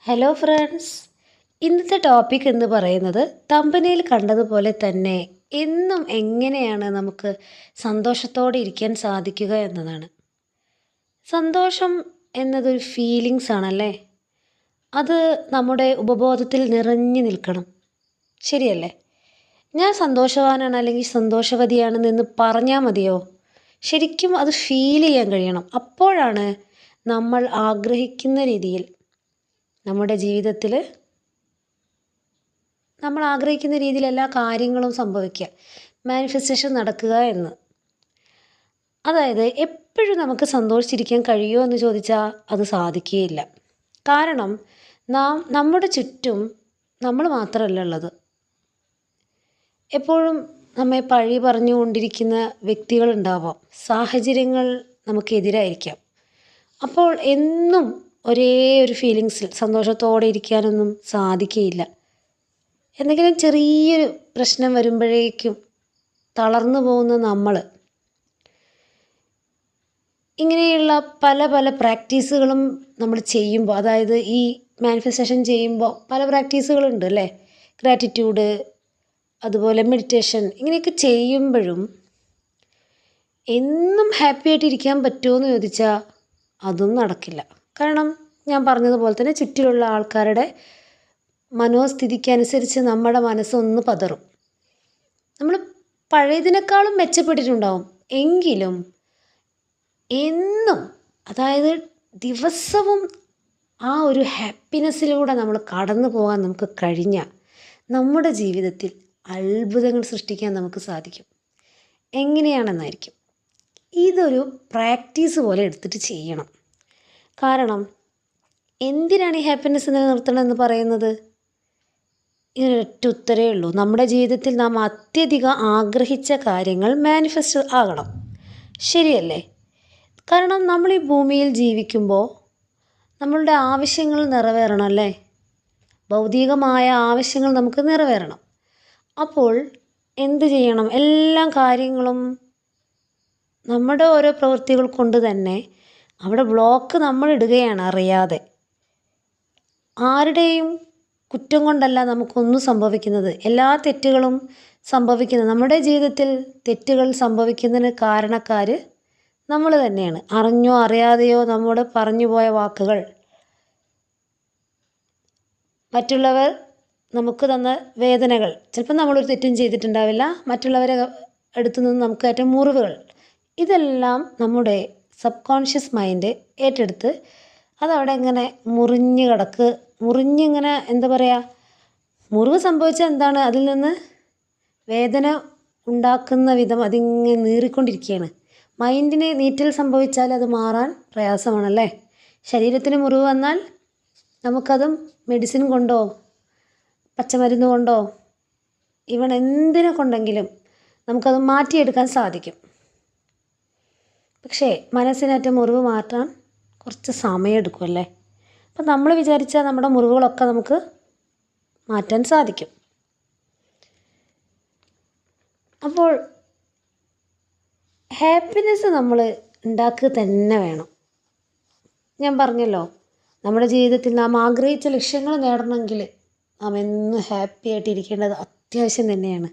Hello friends, ഇന്നത്തെ topic എന്ന് പറയുന്നത് തമ്പനയിൽ കണ്ടതുപോലെ തന്നെ എന്നും എങ്ങനെയാണ് നമുക്ക് സന്തോഷത്തോടെ ഇരിക്കാൻ സാധിക്കുക എന്നതാണ്. സന്തോഷം എന്നതൊരു ഫീലിങ്സ് ആണല്ലേ. അത് നമ്മുടെ ഉപബോധത്തിൽ നിറഞ്ഞു നിൽക്കണം, ശരിയല്ലേ? ഞാൻ സന്തോഷവാനാണ് അല്ലെങ്കിൽ സന്തോഷവതിയാണെന്ന് പറഞ്ഞാൽ മതിയോ? ശരിക്കും അത് ഫീൽ ചെയ്യാൻ കഴിയണം. അപ്പോഴാണ് നമ്മൾ ആഗ്രഹിക്കുന്ന രീതിയിൽ നമ്മുടെ ജീവിതത്തിൽ നമ്മൾ ആഗ്രഹിക്കുന്ന രീതിയിൽ എല്ലാ കാര്യങ്ങളും സംഭവിക്കുക, മാനിഫെസ്റ്റേഷൻ നടക്കുക എന്ന്. അതായത് എപ്പോഴും നമുക്ക് സന്തോഷിച്ചിരിക്കാൻ കഴിയുമോ എന്ന് ചോദിച്ചാൽ അത് സാധിക്കുകയില്ല. കാരണം നമ്മുടെ ചുറ്റും നമ്മൾ മാത്രമല്ല ഉള്ളത്. എപ്പോഴും നമ്മെ പഴി പറഞ്ഞുകൊണ്ടിരിക്കുന്ന വ്യക്തികളുണ്ടാവാം, സാഹചര്യങ്ങൾ നമുക്കെതിരായിരിക്കാം. അപ്പോൾ എന്നും ഒരേ ഒരു ഫീലിങ്സിൽ സന്തോഷത്തോടെ ഇരിക്കാനൊന്നും സാധിക്കുകയില്ല. എന്തെങ്കിലും ചെറിയൊരു പ്രശ്നം വരുമ്പോഴേക്കും തളർന്നു പോകുന്ന നമ്മൾ ഇങ്ങനെയുള്ള പല പല പ്രാക്ടീസുകളും നമ്മൾ ചെയ്യുമ്പോൾ, അതായത് ഈ മാനിഫെസ്റ്റേഷൻ ചെയ്യുമ്പോൾ പല പ്രാക്ടീസുകളുണ്ട് അല്ലേ. ഗ്രാറ്റിറ്റ്യൂഡ്, അതുപോലെ മെഡിറ്റേഷൻ, ഇങ്ങനെയൊക്കെ ചെയ്യുമ്പോഴും എന്നും ഹാപ്പി ആയിട്ടിരിക്കാൻ പറ്റുമോ എന്ന് ചോദിച്ചാൽ അതും നടക്കില്ല. കാരണം ഞാൻ പറഞ്ഞതുപോലെ തന്നെ ചുറ്റിലുള്ള ആൾക്കാരുടെ മനോസ്ഥിതിക്കനുസരിച്ച് നമ്മുടെ മനസ്സൊന്ന് പതറും. നമ്മൾ പഴയതിനേക്കാളും മെച്ചപ്പെട്ടിട്ടുണ്ടാവും. എങ്കിലും എന്നും, അതായത് ദിവസവും ആ ഒരു ഹാപ്പിനെസ്സിലൂടെ നമ്മൾ കടന്നു പോകാൻ നമുക്ക് കഴിഞ്ഞാൽ നമ്മുടെ ജീവിതത്തിൽ അത്ഭുതങ്ങൾ സൃഷ്ടിക്കാൻ നമുക്ക് സാധിക്കും. എങ്ങനെയാണെന്നായിരിക്കും. ഇതൊരു പ്രാക്ടീസ് പോലെ എടുത്തിട്ട് ചെയ്യണം. കാരണം എന്തിനാണ് ഈ ഹാപ്പിനെസ് നിലനിർത്തണമെന്ന് പറയുന്നത്? ഇതിനൊരൊറ്റ ഉത്തരേ ഉള്ളൂ. നമ്മുടെ ജീവിതത്തിൽ നാം അത്യധികം ആഗ്രഹിച്ച കാര്യങ്ങൾ മാനിഫെസ്റ്റ് ആകണം, ശരിയല്ലേ? കാരണം നമ്മൾ ഈ ഭൂമിയിൽ ജീവിക്കുമ്പോൾ നമ്മളുടെ ആവശ്യങ്ങൾ നിറവേറണം അല്ലേ. ഭൗതികമായ ആവശ്യങ്ങൾ നമുക്ക് നിറവേറണം. അപ്പോൾ എന്ത് ചെയ്യണം? എല്ലാ കാര്യങ്ങളും നമ്മുടെ ഓരോ പ്രവൃത്തികൾ കൊണ്ട് തന്നെ അവിടെ ബ്ലോക്ക് നമ്മൾ ഇടുകയാണ് അറിയാതെ. ആരുടെയും കുറ്റം കൊണ്ടല്ല നമുക്കൊന്നും സംഭവിക്കുന്നത്. എല്ലാ തെറ്റുകളും സംഭവിക്കുന്നത്, നമ്മുടെ ജീവിതത്തിൽ തെറ്റുകൾ സംഭവിക്കുന്നതിന് കാരണക്കാർ നമ്മൾ തന്നെയാണ്. അറിഞ്ഞോ അറിയാതെയോ നമ്മോട് പറഞ്ഞു പോയ വാക്കുകൾ, മറ്റുള്ളവർ നമുക്ക് തന്ന വേദനകൾ, ചിലപ്പോൾ നമ്മളൊരു തെറ്റും ചെയ്തിട്ടുണ്ടാവില്ല, മറ്റുള്ളവരെ അടുത്തു നിന്ന് നമുക്ക് ഏറ്റ മുറിവുകൾ, ഇതെല്ലാം നമ്മുടെ സബ് കോൺഷ്യസ് മൈൻഡ് ഏറ്റെടുത്ത് അതവിടെ ഇങ്ങനെ മുറിഞ്ഞിങ്ങനെ എന്താ പറയുക, മുറിവ് സംഭവിച്ചാൽ എന്താണ്, അതിൽ നിന്ന് വേദന ഉണ്ടാക്കുന്ന വിധം അതിങ്ങനെ നീറിക്കൊണ്ടിരിക്കുകയാണ്. മൈൻഡിന് നീറ്റൽ സംഭവിച്ചാൽ അത് മാറാൻ പ്രയാസമാണല്ലേ. ശരീരത്തിന് മുറിവ് വന്നാൽ നമുക്കതും മെഡിസിൻ കൊണ്ടോ പച്ചമരുന്ന് കൊണ്ടോ ഇവൺ എന്തിനെ കൊണ്ടെങ്കിലും നമുക്കത് മാറ്റിയെടുക്കാൻ സാധിക്കും. പക്ഷേ മനസ്സിനേറ്റ മുറിവ് മാറ്റാൻ കുറച്ച് സമയമെടുക്കും അല്ലേ. അപ്പം നമ്മൾ വിചാരിച്ചാൽ നമ്മുടെ മുറിവുകളൊക്കെ നമുക്ക് മാറ്റാൻ സാധിക്കും. അപ്പോൾ ഹാപ്പിനെസ് നമ്മൾ ഉണ്ടാക്കുക തന്നെ വേണം. ഞാൻ പറഞ്ഞല്ലോ, നമ്മുടെ ജീവിതത്തിൽ നാം ആഗ്രഹിച്ച ലക്ഷ്യങ്ങൾ നേടണമെങ്കിൽ നാം എന്നും ഹാപ്പി ആയിട്ടിരിക്കേണ്ടത് അത്യാവശ്യം തന്നെയാണ്.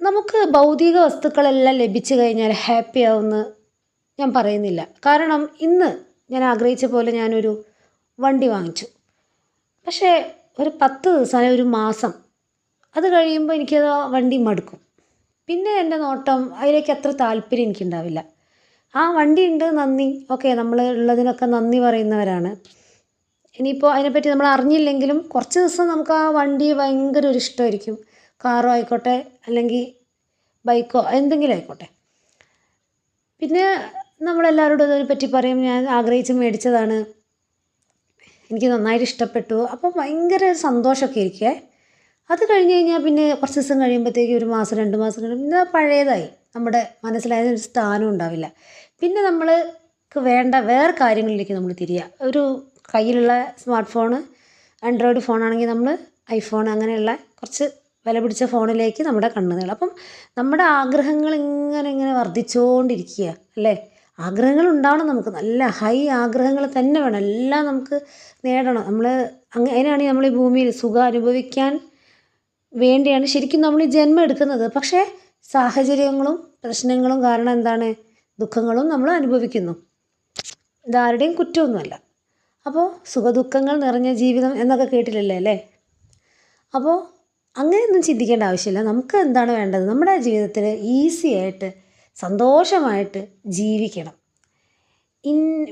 നമുക്ക് ഭൗതിക വസ്തുക്കളെല്ലാം ലഭിച്ചു കഴിഞ്ഞാൽ ഹാപ്പി ആവുമെന്ന് ഞാൻ പറയുന്നില്ല. കാരണം ഇന്ന് ഞാൻ ആഗ്രഹിച്ച പോലെ ഞാനൊരു വണ്ടി വാങ്ങിച്ചു. പക്ഷേ ഒരു 10 ദിവസം അല്ലെങ്കിൽ ഒരു മാസം അത് കഴിയുമ്പോൾ എനിക്കത് ആ വണ്ടി മടുക്കും. പിന്നെ എൻ്റെ നോട്ടം അതിലേക്ക് അത്ര താല്പര്യം എനിക്കുണ്ടാവില്ല. ആ വണ്ടി ഉണ്ട്, നന്ദി, ഓക്കെ, നമ്മൾ ഉള്ളതിനൊക്കെ നന്ദി പറയുന്നവരാണ്. ഇനിയിപ്പോൾ അതിനെപ്പറ്റി നമ്മൾ അറിഞ്ഞില്ലെങ്കിലും കുറച്ച് ദിവസം നമുക്ക് ആ വണ്ടി ഭയങ്കര ഒരു ഇഷ്ടമായിരിക്കും. കാറോ ആയിക്കോട്ടെ അല്ലെങ്കിൽ ബൈക്കോ എന്തെങ്കിലും ആയിക്കോട്ടെ. പിന്നെ നമ്മളെല്ലാവരോടും അതിനെപ്പറ്റി പറയും, ഞാൻ ആഗ്രഹിച്ച് മേടിച്ചതാണ്, എനിക്ക് നന്നായിട്ട് ഇഷ്ടപ്പെട്ടു. അപ്പോൾ ഭയങ്കര സന്തോഷമൊക്കെ ഇരിക്കേ. അത് കഴിഞ്ഞ് കഴിഞ്ഞാൽ പിന്നെ കുറച്ച് ദിവസം കഴിയുമ്പോഴത്തേക്ക്, ഒരു മാസം 2 മാസം കഴിയുമ്പോൾ പിന്നെ പഴയതായി, നമ്മുടെ മനസ്സിലായതിനൊരു സ്ഥാനം ഉണ്ടാവില്ല. പിന്നെ നമ്മൾക്ക് വേണ്ട വേറെ കാര്യങ്ങളിലേക്ക് നമ്മൾ തിരിയുക. ഒരു കയ്യിലുള്ള സ്മാർട്ട് ഫോണ്, ആൻഡ്രോയിഡ് ഫോണാണെങ്കിൽ നമ്മൾ ഐഫോൺ, അങ്ങനെയുള്ള കുറച്ച് വില പിടിച്ച ഫോണിലേക്ക് നമ്മുടെ കണ്ണുകൾ. അപ്പം നമ്മുടെ ആഗ്രഹങ്ങൾ ഇങ്ങനെ വർദ്ധിച്ചുകൊണ്ടിരിക്കുക അല്ലേ. ആഗ്രഹങ്ങൾ ഉണ്ടാവണം, നമുക്ക് നല്ല ഹൈ ആഗ്രഹങ്ങൾ തന്നെ വേണം, എല്ലാം നമുക്ക് നേടണം. നമ്മൾ അതിനാണ് നമ്മൾ ഈ ഭൂമിയിൽ സുഖം അനുഭവിക്കാൻ വേണ്ടിയാണ് ശരിക്കും നമ്മൾ ഈ ജന്മം എടുക്കുന്നത്. പക്ഷേ സാഹചര്യങ്ങളും പ്രശ്നങ്ങളും കാരണം എന്താണ്, ദുഃഖങ്ങളും നമ്മൾ അനുഭവിക്കുന്നു. ഇതാരുടെയും കുറ്റമൊന്നുമല്ല. അപ്പോൾ സുഖദുഃഖങ്ങൾ നിറഞ്ഞ ജീവിതം എന്നൊക്കെ കേട്ടില്ലല്ലേ അല്ലേ? അപ്പോൾ അങ്ങനെയൊന്നും ചിന്തിക്കേണ്ട ആവശ്യമില്ല. നമുക്ക് എന്താണ് വേണ്ടത്, നമ്മുടെ ജീവിതത്തിൽ ഈസി ആയിട്ട് സന്തോഷമായിട്ട് ജീവിക്കണം.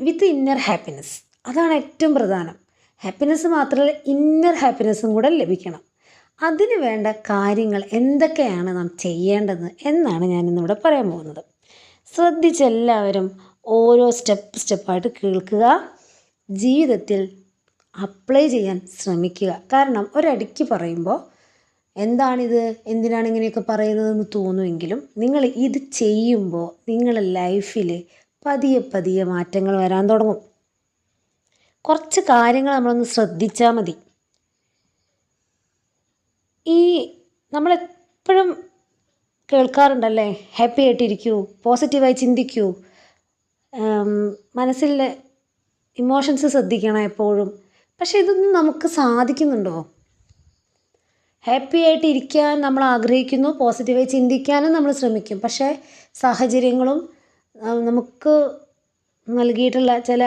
വിത്ത് ഇന്നർ ഹാപ്പിനെസ്, അതാണ് ഏറ്റവും പ്രധാനം. ഹാപ്പിനെസ് മാത്രമല്ല, ഇന്നർ ഹാപ്പിനെസ്സും കൂടെ ലഭിക്കണം. അതിന് വേണ്ട കാര്യങ്ങൾ എന്തൊക്കെയാണ് നാം ചെയ്യേണ്ടത് എന്നാണ് ഞാനിന്നിവിടെ പറയാൻ പോകുന്നത്. ശ്രദ്ധിച്ചെല്ലാവരും ഓരോ സ്റ്റെപ്പായിട്ട് കേൾക്കുക, ജീവിതത്തിൽ അപ്ലൈ ചെയ്യാൻ ശ്രമിക്കുക. കാരണം ഒരടിക്ക് പറയുമ്പോൾ എന്താണിത്, എന്തിനാണ് ഇങ്ങനെയൊക്കെ പറയുന്നതെന്ന് തോന്നുമെങ്കിലും നിങ്ങൾ ഇത് ചെയ്യുമ്പോൾ നിങ്ങളുടെ ലൈഫിൽ പതിയെ പതിയെ മാറ്റങ്ങൾ വരാൻ തുടങ്ങും. കുറച്ച് കാര്യങ്ങൾ നമ്മളൊന്ന് ശ്രദ്ധിച്ചാൽ മതി. ഈ നമ്മളെപ്പോഴും കേൾക്കാറുണ്ടല്ലേ, ഹാപ്പി ആയിട്ടിരിക്കൂ, പോസിറ്റീവായി ചിന്തിക്കൂ, മനസ്സിലെ ഇമോഷൻസ് ശ്രദ്ധിക്കണം എപ്പോഴും. പക്ഷേ ഇതൊന്നും നമുക്ക് സാധിക്കുന്നുണ്ടോ? ഹാപ്പി ആയിട്ട് ഇരിക്കാൻ നമ്മൾ ആഗ്രഹിക്കുന്നു, പോസിറ്റീവായി ചിന്തിക്കാനും നമ്മൾ ശ്രമിക്കും. പക്ഷേ സാഹചര്യങ്ങളും നമുക്ക് നൽകിയിട്ടുള്ള ചില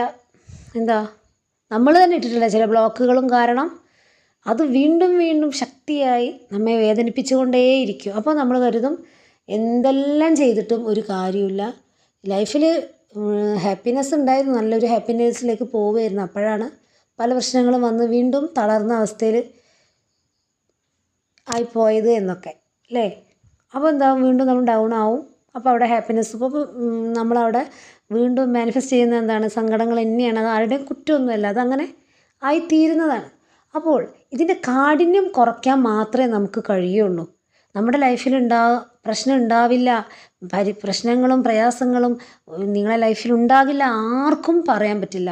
നമ്മൾ തന്നെ ഇട്ടിട്ടുള്ള ചില ബ്ലോക്കുകളും കാരണം അത് വീണ്ടും വീണ്ടും ശക്തിയായി നമ്മെ വേദനിപ്പിച്ചുകൊണ്ടേയിരിക്കും. അപ്പോൾ നമ്മൾ കരുതും എന്തെല്ലാം ചെയ്തിട്ടും ഒരു കാര്യമില്ല, ലൈഫിൽ ഹാപ്പിനെസ് ഉണ്ടായിരുന്നു, നല്ലൊരു ഹാപ്പിനെസ്സിലേക്ക് പോവുമായിരുന്നു, അപ്പോഴാണ് പല പ്രശ്നങ്ങളും വന്ന് വീണ്ടും തളർന്ന അവസ്ഥയിൽ ആയിപ്പോയത് എന്നൊക്കെ അല്ലേ? അപ്പോൾ എന്താവും, വീണ്ടും നമ്മൾ ഡൗൺ ആവും. അപ്പോൾ അവിടെ ഹാപ്പിനെസ്, ഇപ്പോൾ നമ്മളവിടെ വീണ്ടും മാനിഫെസ്റ്റ് ചെയ്യുന്നത് എന്താണ്, സങ്കടങ്ങൾ തന്നെയാണ്. അത് ആരുടെയും കുറ്റമൊന്നുമല്ല, അതങ്ങനെ ആയിത്തീരുന്നതാണ്. അപ്പോൾ ഇതിൻ്റെ കാഠിന്യം കുറയ്ക്കാൻ മാത്രമേ നമുക്ക് കഴിയുള്ളൂ. നമ്മുടെ ലൈഫിൽ പ്രശ്നം ഉണ്ടാവില്ല, പ്രശ്നങ്ങളും പ്രയാസങ്ങളും നിങ്ങളെ ലൈഫിൽ ഉണ്ടാകില്ല, ആർക്കും പറയാൻ പറ്റില്ല.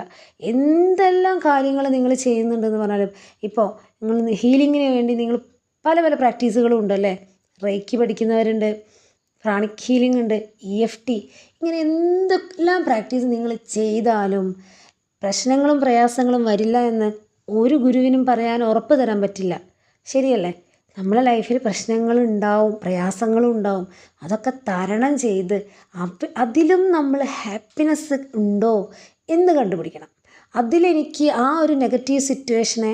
എന്തെല്ലാം കാര്യങ്ങൾ നിങ്ങൾ ചെയ്യുന്നുണ്ടെന്ന് പറഞ്ഞാലും, ഇപ്പോൾ നിങ്ങൾ ഹീലിങ്ങിന് വേണ്ടി നിങ്ങൾ പല പല പ്രാക്ടീസുകളും ഉണ്ടല്ലേ. റേക്കി പഠിക്കുന്നവരുണ്ട്, പ്രാണിക് ഹീലിംഗ് ഉണ്ട്, EFT, ഇങ്ങനെ എന്തെല്ലാം പ്രാക്ടീസ് നിങ്ങൾ ചെയ്താലും പ്രശ്നങ്ങളും പ്രയാസങ്ങളും വരില്ല എന്ന് ഒരു ഗുരുവിനും പറയാൻ ഉറപ്പ് തരാൻ പറ്റില്ല. ശരിയല്ലേ? നമ്മളെ ലൈഫിൽ പ്രശ്നങ്ങളുണ്ടാവും, പ്രയാസങ്ങളും ഉണ്ടാവും. അതൊക്കെ തരണം ചെയ്ത് അതിലും നമ്മൾ ഹാപ്പിനെസ് ഉണ്ടോ എന്ന് കണ്ടുപിടിക്കണം. അതിലെനിക്ക് ആ ഒരു നെഗറ്റീവ് സിറ്റുവേഷനെ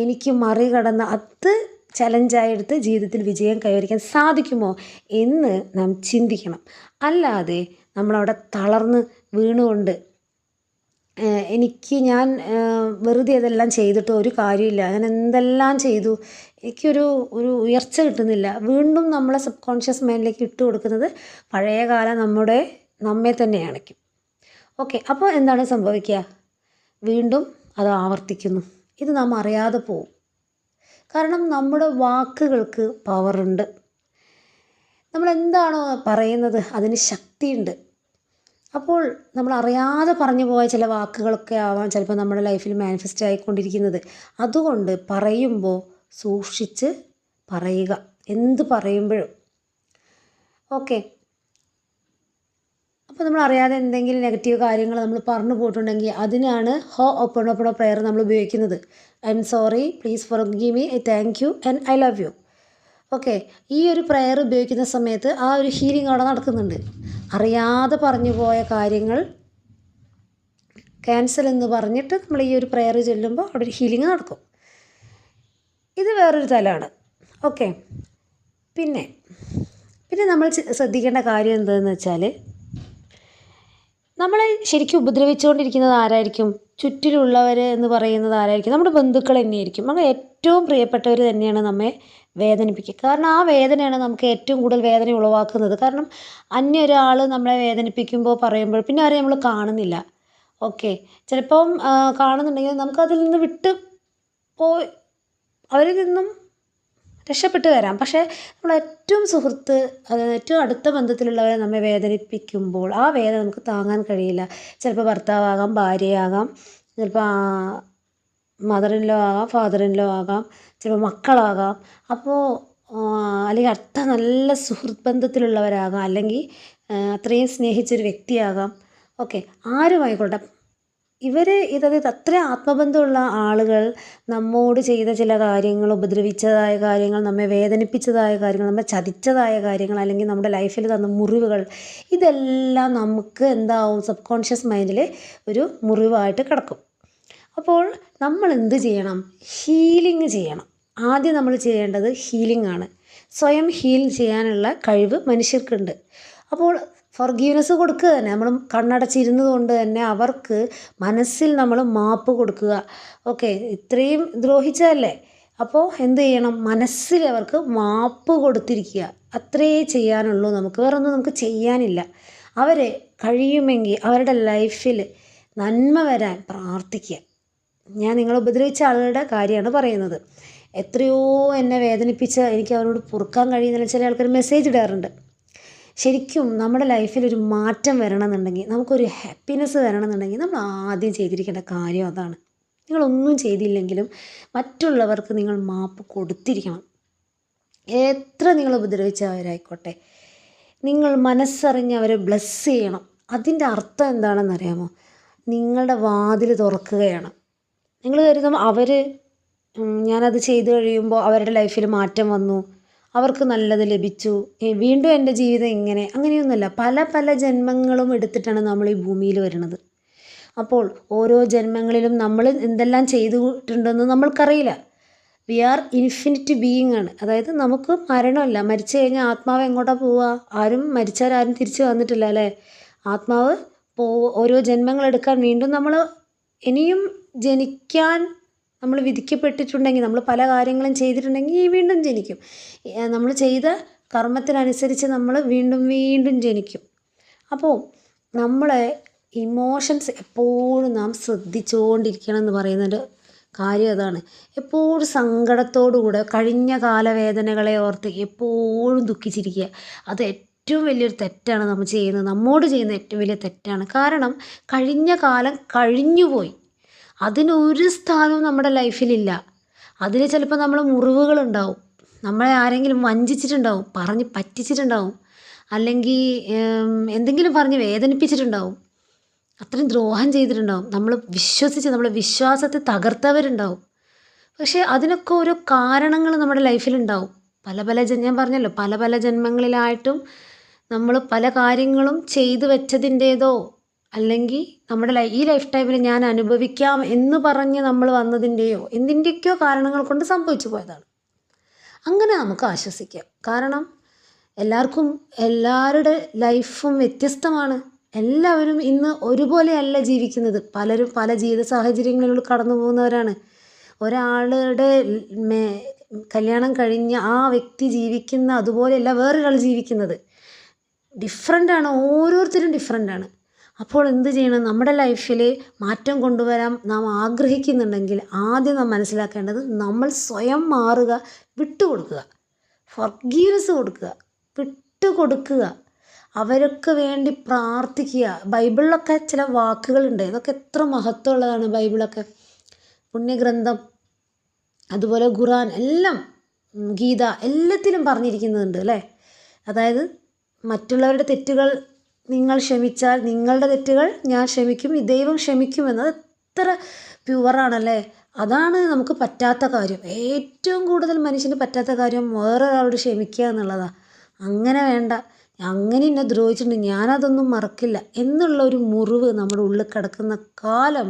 എനിക്ക് മറികടന്ന് അത് ചലഞ്ചായി എടുത്ത് ജീവിതത്തിൽ വിജയം കൈവരിക്കാൻ സാധിക്കുമോ എന്ന് നാം ചിന്തിക്കണം. അല്ലാതെ നമ്മളവിടെ തളർന്ന് വീണുകൊണ്ട് ഞാൻ വെറുതെ അതെല്ലാം ചെയ്തിട്ട് ഒരു കാര്യമില്ല, ഞാൻ എന്തെല്ലാം ചെയ്തു, എനിക്കൊരു ഉയർച്ച കിട്ടുന്നില്ല, വീണ്ടും നമ്മളെ സബ് കോൺഷ്യസ് മൈൻഡിലേക്ക് ഇട്ട് കൊടുക്കുന്നത് പഴയകാല നമ്മെ തന്നെ അണയ്ക്കും. ഓക്കെ, അപ്പോൾ എന്താണ് സംഭവിക്കുക? വീണ്ടും അത് ആവർത്തിക്കുന്നു. ഇത് നാം അറിയാതെ പോവും. കാരണം നമ്മുടെ വാക്കുകൾക്ക് പവറുണ്ട്. നമ്മളെന്താണോ പറയുന്നത് അതിന് ശക്തിയുണ്ട്. അപ്പോൾ നമ്മൾ അറിയാതെ പറഞ്ഞു പോയ ചില വാക്കുകളൊക്കെ ആവാം ചിലപ്പോൾ നമ്മുടെ ലൈഫിൽ മാനിഫെസ്റ്റ് ആയിക്കൊണ്ടിരിക്കുന്നത്. അതുകൊണ്ട് പറയുമ്പോൾ സൂക്ഷിച്ച് പറയുക, എന്ത് പറയുമ്പോഴും. ഓക്കെ, അപ്പോൾ നമ്മൾ അറിയാതെ എന്തെങ്കിലും നെഗറ്റീവ് കാര്യങ്ങൾ നമ്മൾ പറഞ്ഞു പോയിട്ടുണ്ടെങ്കിൽ അതിനാണ് ഹോപ്പോണോപ്പോണോ പ്രയർ നമ്മൾ ഉപയോഗിക്കുന്നത്. I am sorry, please forgive me, thank you and I love you. Okay, ഈ ഒരു പ്രയർ ഉപയോഗിക്കുന്ന സമയത്ത് ആ ഒരു ഹീലിംഗ് അവിടെ നടക്കുന്നുണ്ട്. അറിയാതെ പറഞ്ഞു പോയ കാര്യങ്ങൾ ക്യാൻസൽ എന്ന് പറഞ്ഞിട്ട് നമ്മൾ ഈ ഒരു പ്രയർ ചൊല്ലുമ്പോൾ അവിടെ ഒരു ഹീലിംഗ് നടക്കും. ഇത് വേറൊരു തലമാണ്. ഓക്കെ, പിന്നെ നമ്മൾ ശ്രദ്ധിക്കേണ്ട കാര്യം എന്താണെന്ന് വെച്ചാൽ, നമ്മളെ ശരിക്കും ഉപദ്രവിച്ചുകൊണ്ടിരിക്കുന്നത് ആരായിരിക്കും? ചുറ്റിലുള്ളവർ എന്ന് പറയുന്നത് ആരായിരിക്കും? നമ്മുടെ ബന്ധുക്കൾ തന്നെയായിരിക്കും. നമ്മുടെ ഏറ്റവും പ്രിയപ്പെട്ടവർ തന്നെയാണ് നമ്മെ വേദനിപ്പിക്കുക. കാരണം ആ വേദനയാണ് നമുക്ക് ഏറ്റവും കൂടുതൽ വേദന ഉളവാക്കുന്നത്. കാരണം ഒരാൾ നമ്മളെ വേദനിപ്പിക്കുമ്പോൾ പറയുമ്പോൾ പിന്നെ ആരെയും നമ്മൾ കാണുന്നില്ല. ഓക്കെ, ചിലപ്പം കാണുന്നുണ്ടെങ്കിൽ നമുക്കതിൽ നിന്ന് അവരിൽ നിന്നും രക്ഷപ്പെട്ട് വരാം. പക്ഷേ നമ്മൾ ഏറ്റവും സുഹൃത്ത്, ഏറ്റവും അടുത്ത ബന്ധത്തിലുള്ളവരെ നമ്മെ വേദനിപ്പിക്കുമ്പോൾ ആ വേദന നമുക്ക് താങ്ങാൻ കഴിയില്ല. ചിലപ്പോൾ ഭർത്താവാകാം, ഭാര്യയാകാം, ചിലപ്പോൾ മദർ ഇൻ ലോ ആകാം, ഫാദർ ഇൻ ലോ ആകാം, ചിലപ്പോൾ മക്കളാകാം. അപ്പോൾ അല്ലെങ്കിൽ നല്ല സുഹൃത്ത് ബന്ധത്തിലുള്ളവരാകാം, അല്ലെങ്കിൽ അത്രയും സ്നേഹിച്ചൊരു വ്യക്തിയാകാം. ഓക്കെ, ആരുമായിക്കോട്ടെ. ഇതത് അത്ര ആത്മബന്ധമുള്ള ആളുകൾ നമ്മോട് ചെയ്ത ചില കാര്യങ്ങൾ, ഉപദ്രവിച്ചതായ കാര്യങ്ങൾ, നമ്മെ വേദനിപ്പിച്ചതായ കാര്യങ്ങൾ, നമ്മെ ചതിച്ചതായ കാര്യങ്ങൾ, അല്ലെങ്കിൽ നമ്മുടെ ലൈഫിൽ തന്ന മുറിവുകൾ, ഇതെല്ലാം നമുക്ക് എന്താവും, സബ് കോൺഷ്യസ് മൈൻഡിൽ ഒരു മുറിവായിട്ട് കിടക്കും. അപ്പോൾ നമ്മൾ എന്ത് ചെയ്യണം? ഹീലിംഗ് ചെയ്യണം. ആദ്യം നമ്മൾ ചെയ്യേണ്ടത് ഹീലിംഗ് ആണ്. സ്വയം ഹീൽ ചെയ്യാനുള്ള കഴിവ് മനുഷ്യർക്കുണ്ട്. അപ്പോൾ ഫൊർഗീവ്നെസ് കൊടുക്കുക തന്നെ, നമ്മൾ കണ്ണടച്ചിരുന്നത് കൊണ്ട് തന്നെ അവർക്ക് മനസ്സിൽ നമ്മൾ മാപ്പ് കൊടുക്കുക. ഓക്കെ, ഇത്രയും ദ്രോഹിച്ചതല്ലേ, അപ്പോൾ എന്ത് ചെയ്യണം? മനസ്സിൽ അവർക്ക് മാപ്പ് കൊടുത്തിരിക്കുക. അത്രേ ചെയ്യാനുള്ളൂ നമുക്ക്, വേറൊന്നും നമുക്ക് ചെയ്യാനില്ല. അവരെ കഴിയുമെങ്കിൽ അവരുടെ ലൈഫിൽ നന്മ വരാൻ പ്രാർത്ഥിക്കുക. ഞാൻ നിങ്ങളെ ഉപദ്രവിച്ച ആളുകളുടെ കാര്യമാണ് പറയുന്നത്. എത്രയോ എന്നെ വേദനിപ്പിച്ച, എനിക്ക് അവരോട് പൊറുക്കാൻ കഴിയുന്നില്ല. ചില ആൾക്കാർ മെസ്സേജ് ഇടാറുണ്ട്. ശരിക്കും നമ്മുടെ ലൈഫിലൊരു മാറ്റം വരണമെന്നുണ്ടെങ്കിൽ, നമുക്കൊരു ഹാപ്പിനെസ് വരണമെന്നുണ്ടെങ്കിൽ, നമ്മൾ ആദ്യം ചെയ്തിരിക്കേണ്ട കാര്യം അതാണ്. നിങ്ങളൊന്നും ചെയ്തില്ലെങ്കിലും മറ്റുള്ളവർക്ക് നിങ്ങൾ മാപ്പ് കൊടുത്തിരിക്കണം. എത്ര നിങ്ങൾ ഉപദ്രവിച്ചവരായിക്കോട്ടെ, നിങ്ങൾ മനസ്സറിഞ്ഞ് അവരെ ബ്ലെസ് ചെയ്യണം. അതിൻ്റെ അർത്ഥം എന്താണെന്നറിയാമോ? നിങ്ങളുടെ വാതിൽ തുറക്കുകയാണ്. നിങ്ങൾ കരുതും ഞാനത് ചെയ്തു കഴിയുമ്പോൾ അവരുടെ ലൈഫിൽ മാറ്റം വന്നു, അവർക്ക് നല്ലത് ലഭിച്ചു, വീണ്ടും എൻ്റെ ജീവിതം ഇങ്ങനെ, അങ്ങനെയൊന്നുമല്ല. പല പല ജന്മങ്ങളും എടുത്തിട്ടാണ് നമ്മൾ ഈ ഭൂമിയിൽ വരുന്നത്. അപ്പോൾ ഓരോ ജന്മങ്ങളിലും നമ്മൾ എന്തെല്ലാം ചെയ്തിട്ടുണ്ടെന്ന് നമ്മൾക്കറിയില്ല. വി ആർ ഇൻഫിനിറ്റ് ബീയിങ് ആണ്. അതായത് നമുക്ക് മരണമല്ല. മരിച്ചു കഴിഞ്ഞാൽ ആത്മാവ് എങ്ങോട്ടാണ് പോവുക? മരിച്ചാരും തിരിച്ചു വന്നിട്ടില്ല അല്ലേ? ആത്മാവ് ഓരോ ജന്മങ്ങളെടുക്കാൻ വീണ്ടും നമ്മൾ ഇനിയും ജനിക്കാൻ നമ്മൾ വിധിക്കപ്പെട്ടിട്ടുണ്ടെങ്കിൽ, നമ്മൾ പല കാര്യങ്ങളും ചെയ്തിട്ടുണ്ടെങ്കിൽ വീണ്ടും ജനിക്കും. നമ്മൾ ചെയ്ത കർമ്മത്തിനനുസരിച്ച് നമ്മൾ വീണ്ടും വീണ്ടും ജനിക്കും. അപ്പോൾ നമ്മളെ ഇമോഷൻസ് എപ്പോഴും നാം ശ്രദ്ധിച്ചുകൊണ്ടിരിക്കണം എന്ന് പറയുന്നൊരു കാര്യം അതാണ്. എപ്പോഴും സങ്കടത്തോടുകൂടെ കഴിഞ്ഞ കാലവേദനകളെ ഓർത്ത് എപ്പോഴും ദുഃഖിച്ചിരിക്കുക, അത് ഏറ്റവും വലിയൊരു തെറ്റാണ് നമ്മൾ ചെയ്യുന്നത്. നമ്മോട് ചെയ്യുന്ന ഏറ്റവും വലിയ തെറ്റാണ്. കാരണം കഴിഞ്ഞ കാലം കഴിഞ്ഞുപോയി. അതിനൊരു സ്ഥാനവും നമ്മുടെ ലൈഫിലില്ല. അതിന് ചിലപ്പോൾ നമ്മൾ മുറിവുകളുണ്ടാവും, നമ്മളെ ആരെങ്കിലും വഞ്ചിച്ചിട്ടുണ്ടാവും, പറഞ്ഞ് പറ്റിച്ചിട്ടുണ്ടാവും, അല്ലെങ്കിൽ എന്തെങ്കിലും പറഞ്ഞ് വേദനിപ്പിച്ചിട്ടുണ്ടാവും, അത്രയും ദ്രോഹം ചെയ്തിട്ടുണ്ടാവും, നമ്മളെ വിശ്വാസത്തെ തകർത്തവരുണ്ടാവും. പക്ഷേ അതിനൊക്കെ ഓരോ കാരണങ്ങൾ നമ്മുടെ ലൈഫിലുണ്ടാവും. ഞാൻ പറഞ്ഞല്ലോ, പല പല ജന്മങ്ങളിലായിട്ടും നമ്മൾ പല കാര്യങ്ങളും ചെയ്തു വെച്ചതിൻ്റേതോ, അല്ലെങ്കിൽ നമ്മുടെ ഈ ലൈഫ് ടൈമിൽ ഞാൻ അനുഭവിക്കാം എന്ന് പറഞ്ഞ് നമ്മൾ വന്നതിൻ്റെയോ എന്തിൻ്റെയൊക്കെയോ കാരണങ്ങൾ കൊണ്ട് സംഭവിച്ചു പോയതാണ്. അങ്ങനെ നമുക്ക് ആശ്വസിക്കാം. കാരണം എല്ലാവരുടെ ലൈഫും വ്യത്യസ്തമാണ്. എല്ലാവരും ഇന്ന് ഒരുപോലെയല്ല ജീവിക്കുന്നത്. പലരും പല ജീവിത സാഹചര്യങ്ങളിലൂടെ കടന്നു പോകുന്നവരാണ്. ഒരാളുടെ കല്യാണം കഴിഞ്ഞ ആ വ്യക്തി ജീവിക്കുന്ന അതുപോലെയല്ല വേറൊരാൾ ജീവിക്കുന്നത്. ഡിഫറൻ്റാണ്, ഓരോരുത്തരും ഡിഫറൻ്റാണ്. അപ്പോൾ എന്ത് ചെയ്യണം? നമ്മുടെ ലൈഫിൽ മാറ്റം കൊണ്ടുവരാൻ നാം ആഗ്രഹിക്കുന്നുണ്ടെങ്കിൽ ആദ്യം നാം മനസ്സിലാക്കേണ്ടത്, നമ്മൾ സ്വയം മാറുക, വിട്ടുകൊടുക്കുക, ഫൊർഗീവ്നെസ് കൊടുക്കുക, വിട്ടുകൊടുക്കുക, അവർക്ക് വേണ്ടി പ്രാർത്ഥിക്കുക. ബൈബിളിലൊക്കെ ചില വാക്കുകളുണ്ട്, ഇതൊക്കെ എത്ര മഹത്വമുള്ളതാണ്. ബൈബിളൊക്കെ, പുണ്യഗ്രന്ഥം, അതുപോലെ ഖുർആൻ, എല്ലാം, ഗീത, എല്ലാത്തിലും പറഞ്ഞിരിക്കുന്നുണ്ട് അല്ലേ? അതായത് മറ്റുള്ളവരുടെ തെറ്റുകൾ നിങ്ങൾ ക്ഷമിച്ചാൽ നിങ്ങളുടെ തെറ്റുകൾ ഞാൻ ക്ഷമിക്കും, ഈ ദൈവം ക്ഷമിക്കുമെന്നത് എത്ര പ്യുവറാണല്ലേ? അതാണ് നമുക്ക് പറ്റാത്ത കാര്യം. ഏറ്റവും കൂടുതൽ മനുഷ്യന് പറ്റാത്ത കാര്യം വേറൊരാളോട് ക്ഷമിക്കുക എന്നുള്ളതാണ്. അങ്ങനെ വേണ്ട, അങ്ങനെ എന്നെ ദ്രോഹിച്ചിട്ടുണ്ട്, ഞാനതൊന്നും മറക്കില്ല എന്നുള്ള ഒരു മുറിവ് നമ്മുടെ ഉള്ളിൽ കിടക്കുന്ന കാലം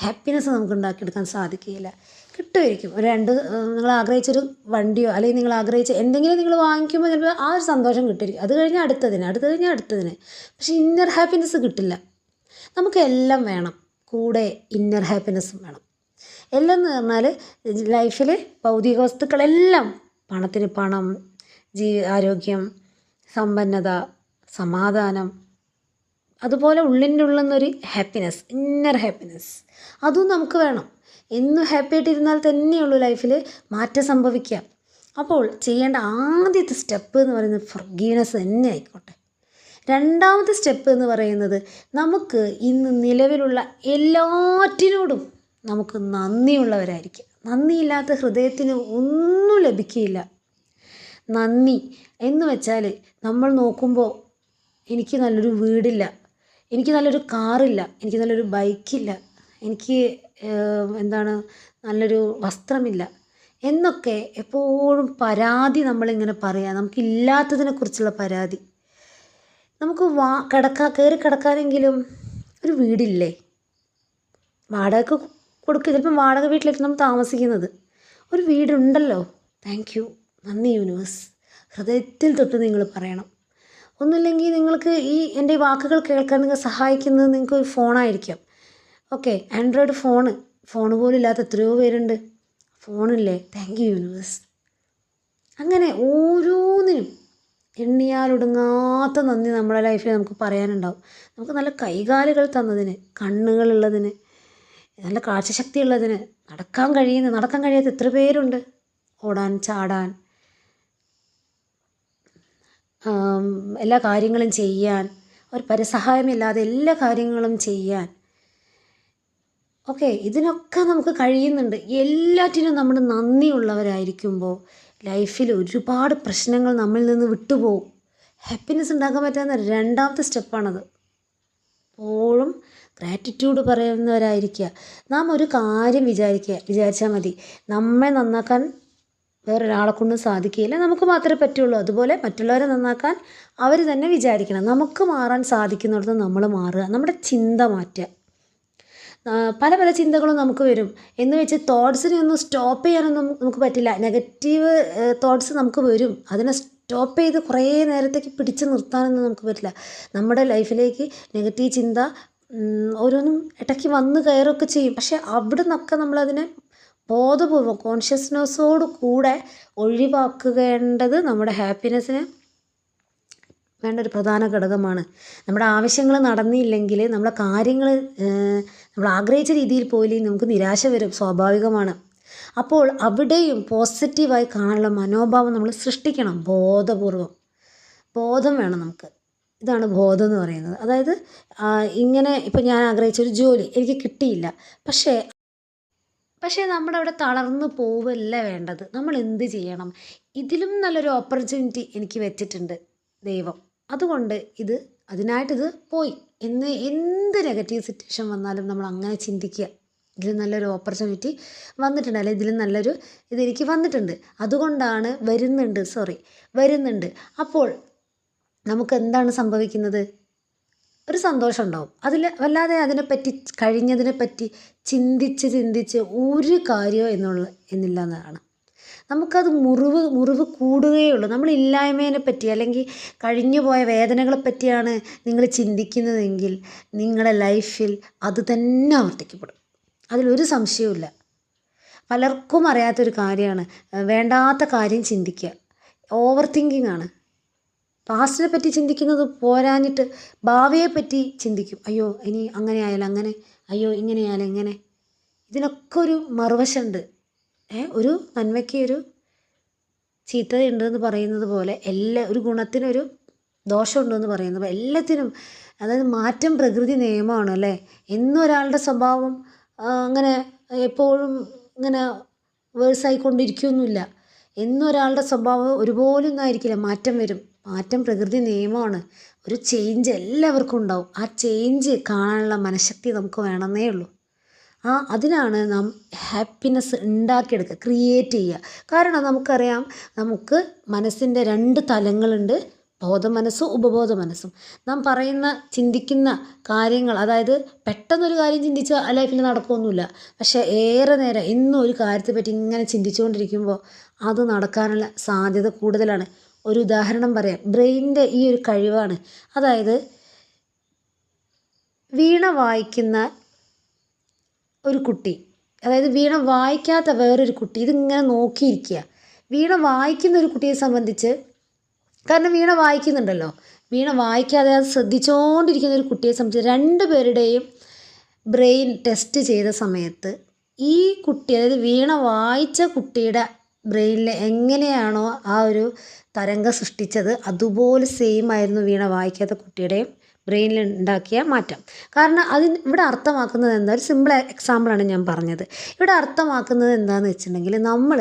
ഹാപ്പിനെസ് നമുക്ക് ഉണ്ടാക്കിയെടുക്കാൻ സാധിക്കുകയില്ല. കിട്ടുമായിരിക്കും നിങ്ങൾ ആഗ്രഹിച്ചൊരു വണ്ടിയോ, അല്ലെങ്കിൽ നിങ്ങൾ ആഗ്രഹിച്ച എന്തെങ്കിലും നിങ്ങൾ വാങ്ങിക്കുമ്പോൾ ചിലപ്പോൾ ആ ഒരു സന്തോഷം കിട്ടുമായിരിക്കും. അത് കഴിഞ്ഞാൽ അടുത്തതിന്. പക്ഷേ ഇന്നർ ഹാപ്പിനെസ് കിട്ടില്ല. നമുക്ക് എല്ലാം വേണം, കൂടെ ഇന്നർ ഹാപ്പിനെസ്സും വേണം. എല്ലാം എന്ന് പറഞ്ഞാൽ ലൈഫിൽ ഭൗതിക വസ്തുക്കളെല്ലാം, പണത്തിന് പണം, ആരോഗ്യം, സമ്പന്നത, സമാധാനം, അതുപോലെ ഉള്ളിൻ്റെ ഉള്ളുന്നൊരു ഹാപ്പിനെസ്, ഇന്നർ ഹാപ്പിനെസ്, അതും നമുക്ക് വേണം. എന്നും ഹാപ്പി ആയിട്ടിരുന്നാൽ തന്നെയുള്ളൂ ലൈഫിൽ മാറ്റം സംഭവിക്കുക. അപ്പോൾ ചെയ്യേണ്ട ആദ്യത്തെ സ്റ്റെപ്പ് എന്ന് പറയുന്നത് ഫൊർഗീവ്നെസ് തന്നെ ആയിക്കോട്ടെ. രണ്ടാമത്തെ സ്റ്റെപ്പ് എന്ന് പറയുന്നത്, നമുക്ക് ഇന്ന് നിലവിലുള്ള എല്ലാറ്റിനോടും നമുക്ക് നന്ദിയുള്ളവരായിരിക്കും. നന്ദിയില്ലാത്ത ഹൃദയത്തിന് ഒന്നും ലഭിക്കുകയില്ല. നന്ദി എന്ന് വെച്ചാൽ, നമ്മൾ നോക്കുമ്പോൾ എനിക്ക് നല്ലൊരു വീടില്ല, എനിക്ക് നല്ലൊരു കാറില്ല, എനിക്ക് നല്ലൊരു ബൈക്കില്ല, എനിക്ക് എന്താണ് നല്ലൊരു വസ്ത്രമില്ല എന്നൊക്കെ എപ്പോഴും പരാതി നമ്മളിങ്ങനെ പറയാം. നമുക്കില്ലാത്തതിനെക്കുറിച്ചുള്ള പരാതി. നമുക്ക് കയറി കിടക്കാനെങ്കിലും ഒരു വീടില്ലേ? വാടകയ്ക്ക് കൊടുക്കുക. ചിലപ്പം വാടക വീട്ടിലായിരിക്കും നമ്മൾ താമസിക്കുന്നത്. ഒരു വീടുണ്ടല്ലോ. താങ്ക് യു, നന്ദി യൂണിവേഴ്സ്. ഹൃദയത്തിൽ തൊട്ട് നിങ്ങൾ പറയണം. ഒന്നുമില്ലെങ്കിൽ നിങ്ങൾക്ക് എൻ്റെ ഈ വാക്കുകൾ കേൾക്കാൻ നിങ്ങൾ സഹായിക്കുന്നത് നിങ്ങൾക്ക് ഒരു ഫോണായിരിക്കാം. ഓക്കെ, ആൻഡ്രോയിഡ് ഫോൺ പോലും ഇല്ലാത്ത എത്രയോ പേരുണ്ട്. ഫോണില്ലേ? Thank you universe. അങ്ങനെ ഓരോന്നിനും എണ്ണിയാലൊടുങ്ങാത്ത നന്ദി നമ്മുടെ ലൈഫിൽ നമുക്ക് പറയാനുണ്ടാവും. നമുക്ക് നല്ല കൈകാലുകൾ തന്നതിന്, കണ്ണുകളുള്ളതിന്, നല്ല കാഴ്ചശക്തി ഉള്ളതിന്, നടക്കാൻ കഴിയാത്ത എത്ര പേരുണ്ട്. ഓടാൻ, ചാടാൻ, എല്ലാ കാര്യങ്ങളും ചെയ്യാൻ, ഒരു പരസഹായമില്ലാതെ എല്ലാ കാര്യങ്ങളും ചെയ്യാൻ. ഓക്കെ, ഇതിനൊക്കെ നമുക്ക് കഴിയുന്നുണ്ട്. എല്ലാറ്റിനും നമ്മൾ നന്ദിയുള്ളവരായിരിക്കുമ്പോൾ ലൈഫിൽ ഒരുപാട് പ്രശ്നങ്ങൾ നമ്മിൽ നിന്ന് വിട്ടുപോകും. ഹാപ്പിനെസ് ഉണ്ടാക്കാൻ പറ്റാവുന്ന രണ്ടാമത്തെ സ്റ്റെപ്പാണത്. എപ്പോഴും ഗ്രാറ്റിറ്റ്യൂഡ് പറയുന്നവരായിരിക്കുക. നാം ഒരു കാര്യം വിചാരിച്ചാൽ മതി. നമ്മെ നന്നാക്കാൻ വേറൊരാളെ കൊണ്ടും സാധിക്കുകയില്ല, നമുക്ക് മാത്രമേ പറ്റുള്ളൂ. അതുപോലെ മറ്റുള്ളവരെ നന്നാക്കാൻ അവർ തന്നെ വിചാരിക്കണം. നമുക്ക് മാറാൻ സാധിക്കുന്നിടത്ത് നമ്മൾ മാറുക, നമ്മുടെ ചിന്ത മാറ്റുക. പല പല ചിന്തകളും നമുക്ക് വരും എന്ന് വെച്ച് തോട്ട്സിനെ ഒന്നും സ്റ്റോപ്പ് ചെയ്യാനൊന്നും നമുക്ക് പറ്റില്ല. നെഗറ്റീവ് തോട്ട്സ് നമുക്ക് വരും, അതിനെ സ്റ്റോപ്പ് ചെയ്ത് കുറേ നേരത്തേക്ക് പിടിച്ച് നിർത്താനൊന്നും നമുക്ക് പറ്റില്ല. നമ്മുടെ ലൈഫിലേക്ക് നെഗറ്റീവ് ചിന്ത ഓരോന്നും ഇടയ്ക്ക് വന്ന് കയറൊക്കെ ചെയ്യും. പക്ഷേ അവിടെ നിന്നൊക്കെ നമ്മളതിനെ ബോധപൂർവം കോൺഷ്യസ്നെസ്സോട് കൂടെ ഒഴിവാക്കേണ്ടത് നമ്മുടെ ഹാപ്പിനെസ്സിന് വേണ്ട ഒരു പ്രധാന ഘടകമാണ്. നമ്മുടെ ആവശ്യങ്ങൾ നടന്നില്ലെങ്കിൽ, നമ്മളെ കാര്യങ്ങൾ നമ്മൾ ആഗ്രഹിച്ച രീതിയിൽ പോയില്ലെങ്കിൽ നമുക്ക് നിരാശ വരും, സ്വാഭാവികമാണ്. അപ്പോൾ അവിടെയും പോസിറ്റീവായി കാണാനുള്ള മനോഭാവം നമ്മൾ സൃഷ്ടിക്കണം. ബോധം വേണം നമുക്ക്. ഇതാണ് ബോധം എന്ന് പറയുന്നത്. അതായത് ഇങ്ങനെ ഇപ്പം ഞാൻ ആഗ്രഹിച്ചൊരു ജോലി എനിക്ക് കിട്ടിയില്ല, പക്ഷേ നമ്മുടെ അവിടെ തളർന്നു പോവല്ല വേണ്ടത്. നമ്മൾ എന്ത് ചെയ്യണം? ഇതിലും നല്ലൊരു ഓപ്പർച്യൂണിറ്റി എനിക്ക് വെച്ചിട്ടുണ്ട് ദൈവം, അതുകൊണ്ട് അതിനായിട്ടിത് പോയി എന്ന് എന്ത് നെഗറ്റീവ് സിറ്റുവേഷൻ വന്നാലും നമ്മൾ അങ്ങനെ ചിന്തിക്കുക. ഇതിൽ നല്ലൊരു ഓപ്പർച്യൂണിറ്റി വന്നിട്ടുണ്ട്, അല്ലെങ്കിൽ ഇതിൽ നല്ലൊരു ഇതെനിക്ക് വന്നിട്ടുണ്ട്, അതുകൊണ്ടാണ് വരുന്നുണ്ട്. അപ്പോൾ നമുക്ക് എന്താണ് സംഭവിക്കുന്നത്? ഒരു സന്തോഷം ഉണ്ടാവും. വല്ലാതെ കഴിഞ്ഞതിനെപ്പറ്റി ചിന്തിച്ച് ഒരു കാര്യമോ എന്നില്ല എന്നതാണ്. നമുക്കത് മുറിവ് കൂടുകയുള്ളൂ. നമ്മളില്ലായ്മേനെ പറ്റി അല്ലെങ്കിൽ കഴിഞ്ഞു പോയ വേദനകളെ പറ്റിയാണ് നിങ്ങൾ ചിന്തിക്കുന്നതെങ്കിൽ നിങ്ങളുടെ ലൈഫിൽ അത് തന്നെ ആവർത്തിക്കപ്പെടും. അതിലൊരു സംശയവുമില്ല. പലർക്കും അറിയാത്തൊരു കാര്യമാണ് വേണ്ടാത്ത കാര്യം ചിന്തിക്കുക. ഓവർ തിങ്കിങ് ആണ്. പാസ്റ്റിനെ പറ്റി ചിന്തിക്കുന്നത് പോരാഞ്ഞിട്ട് ഭാവിയെപ്പറ്റി ചിന്തിക്കും. അയ്യോ ഇനി അങ്ങനെ ആയാലും അങ്ങനെ, അയ്യോ ഇങ്ങനെ ആയാലും ഇങ്ങനെ. ഇതിനൊക്കെ ഒരു മറുവശമുണ്ട്. ഒരു നന്മയ്ക്ക് ഒരു ചീത്തയുണ്ടെന്ന് പറയുന്നത് പോലെ ഒരു ഗുണത്തിനൊരു ദോഷമുണ്ടെന്ന് പറയുന്നത് പോലെ എല്ലാത്തിനും, അതായത് മാറ്റം പ്രകൃതി നിയമമാണ് അല്ലേ. എന്നൊരാളുടെ സ്വഭാവം അങ്ങനെ എപ്പോഴും ഇങ്ങനെ വേഴ്സായിക്കൊണ്ടിരിക്കുകയൊന്നുമില്ല. എന്നൊരാളുടെ സ്വഭാവം ഒരുപോലെ ഒന്നും ആയിരിക്കില്ല, മാറ്റം വരും. മാറ്റം പ്രകൃതി നിയമമാണ്. ഒരു ചേഞ്ച് എല്ലാവർക്കും ഉണ്ടാവും. ആ ചേഞ്ച് കാണാനുള്ള മനഃശക്തി നമുക്ക് വേണമെന്നേ ഉള്ളൂ. അതിനാണ് നാം ഹാപ്പിനെസ് ഉണ്ടാക്കിയെടുക്കുക, ക്രിയേറ്റ് ചെയ്യുക. കാരണം നമുക്കറിയാം, നമുക്ക് മനസ്സിൻ്റെ 2 തലങ്ങളുണ്ട്, ബോധമനസ്സും ഉപബോധ മനസ്സും. നാം ചിന്തിക്കുന്ന കാര്യങ്ങൾ, അതായത് പെട്ടെന്നൊരു കാര്യം ചിന്തിച്ചാൽ ലൈഫിൽ നടക്കുകയൊന്നുമില്ല. പക്ഷേ ഏറെ നേരം എന്നും ഒരു കാര്യത്തെ പറ്റി ഇങ്ങനെ ചിന്തിച്ചുകൊണ്ടിരിക്കുമ്പോൾ അത് നടക്കാനുള്ള സാധ്യത കൂടുതലാണ്. ഒരു ഉദാഹരണം പറയാം. ബ്രെയിനിൻ്റെ ഈ ഒരു കഴിവാണ്. അതായത് വീണ വായിക്കുന്ന ഒരു കുട്ടി, അതായത് വീണ വായിക്കാത്ത വേറൊരു കുട്ടി ഇതിങ്ങനെ നോക്കിയിരിക്കുക. വീണ വായിക്കുന്ന ഒരു കുട്ടിയെ സംബന്ധിച്ച്, കാരണം വീണ വായിക്കുന്നുണ്ടല്ലോ, വീണ വായിക്കാതെ അത് ശ്രദ്ധിച്ചുകൊണ്ടിരിക്കുന്ന ഒരു കുട്ടിയെ സംബന്ധിച്ച് 2 പേരുടെയും ബ്രെയിൻ ടെസ്റ്റ് ചെയ്ത സമയത്ത് ഈ കുട്ടി, അതായത് വീണ വായിച്ച കുട്ടിയുടെ ബ്രെയിനിൽ എങ്ങനെയാണോ ആ ഒരു തരംഗം സൃഷ്ടിച്ചത് അതുപോലെ സെയിം ആയിരുന്നു വീണ വായിക്കാത്ത കുട്ടിയുടെയും ബ്രെയിനിൽ ഉണ്ടാക്കിയ മാറ്റം. കാരണം ഇവിടെ അർത്ഥമാക്കുന്നത് എന്താ, ഒരു സിമ്പിൾ എക്സാമ്പിളാണ് ഞാൻ പറഞ്ഞത്. ഇവിടെ അർത്ഥമാക്കുന്നത് എന്താണെന്ന് വെച്ചിട്ടുണ്ടെങ്കിൽ, നമ്മൾ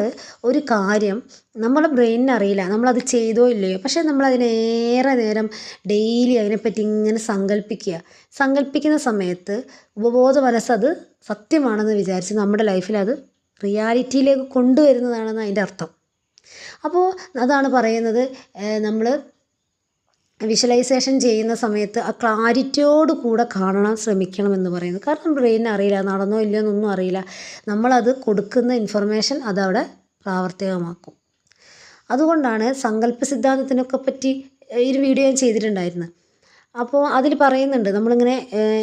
ഒരു കാര്യം നമ്മുടെ ബ്രെയിനിന് അറിയില്ല, നമ്മളത് ചെയ്തോ ഇല്ലയോ, പക്ഷേ നമ്മളതിനേറെ നേരം ഡെയിലി അതിനെപ്പറ്റി ഇങ്ങനെ സങ്കല്പിക്കുന്ന സമയത്ത് ഉപബോധ മനസ്സത് സത്യമാണെന്ന് വിചാരിച്ച് നമ്മുടെ ലൈഫിൽ അത് റിയാലിറ്റിയിലേക്ക് കൊണ്ടുവരുന്നതാണെന്ന് അതിൻ്റെ അർത്ഥം. അപ്പോൾ അതാണ് പറയുന്നത്, നമ്മൾ വിഷ്വലൈസേഷൻ ചെയ്യുന്ന സമയത്ത് ആ ക്ലാരിറ്റിയോട് കൂടെ കാണാൻ ശ്രമിക്കണം എന്ന് പറയുന്നത്. കാരണം ബ്രെയിനിന് അറിയില്ല, നടന്നോ ഇല്ലയോ എന്നൊന്നും അറിയില്ല. നമ്മളത് കൊടുക്കുന്ന ഇൻഫർമേഷൻ അതവിടെ പ്രാവർത്തികമാക്കും. അതുകൊണ്ടാണ് സങ്കല്പ സിദ്ധാന്തത്തിനൊക്കെ പറ്റി ഒരു വീഡിയോ ഞാൻ ചെയ്തിട്ടുണ്ടായിരുന്നു. അപ്പോൾ അതിൽ പറയുന്നുണ്ട്, നമ്മളിങ്ങനെ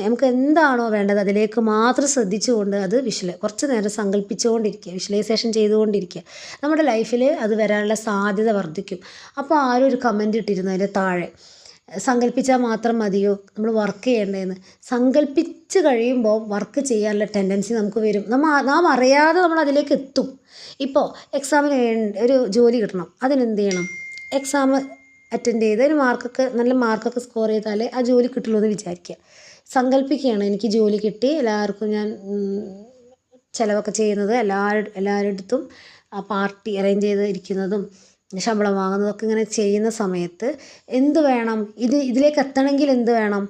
നമുക്ക് എന്താണോ വേണ്ടത് അതിലേക്ക് മാത്രം ശ്രദ്ധിച്ചുകൊണ്ട് അത് കുറച്ച് നേരം സങ്കല്പിച്ചുകൊണ്ടിരിക്കുക, വിഷ്വലൈസേഷൻ ചെയ്തുകൊണ്ടിരിക്കുക. നമ്മുടെ ലൈഫിൽ അത് വരാനുള്ള സാധ്യത വർദ്ധിക്കും. അപ്പോൾ ആരും ഒരു കമൻറ്റ് ഇട്ടിരുന്നു അതിൻ്റെ താഴെ, സങ്കല്പിച്ചാൽ മാത്രം മതിയോ നമ്മൾ വർക്ക് ചെയ്യേണ്ടതെന്ന്. സങ്കല്പിച്ച് കഴിയുമ്പോൾ വർക്ക് ചെയ്യാനുള്ള ടെൻഡൻസി നമുക്ക് വരും. നാം അറിയാതെ നമ്മൾ അതിലേക്ക് എത്തും. ഇപ്പോൾ എക്സാമിന് ഒരു ജോലി കിട്ടണം, അതിനെന്ത് ചെയ്യണം, എക്സാം അറ്റൻഡ് ചെയ്ത് അതിന് നല്ല മാർക്കൊക്കെ സ്കോർ ചെയ്താലേ ആ ജോലി കിട്ടുള്ളൂ എന്ന് വിചാരിക്കുക. സങ്കല്പിക്കുകയാണ് എനിക്ക് ജോലി കിട്ടി, എല്ലാവർക്കും ഞാൻ ചിലവൊക്കെ ചെയ്യുന്നത്, എല്ലാവരുടെ അടുത്തും പാർട്ടി അറേഞ്ച് ചെയ്ത് ഇരിക്കുന്നതും ശമ്പളം വാങ്ങുന്നതൊക്കെ ഇങ്ങനെ ചെയ്യുന്ന സമയത്ത് എന്ത് വേണം, ഇതിലേക്ക് എത്തണമെങ്കിൽ എന്ത് വേണം,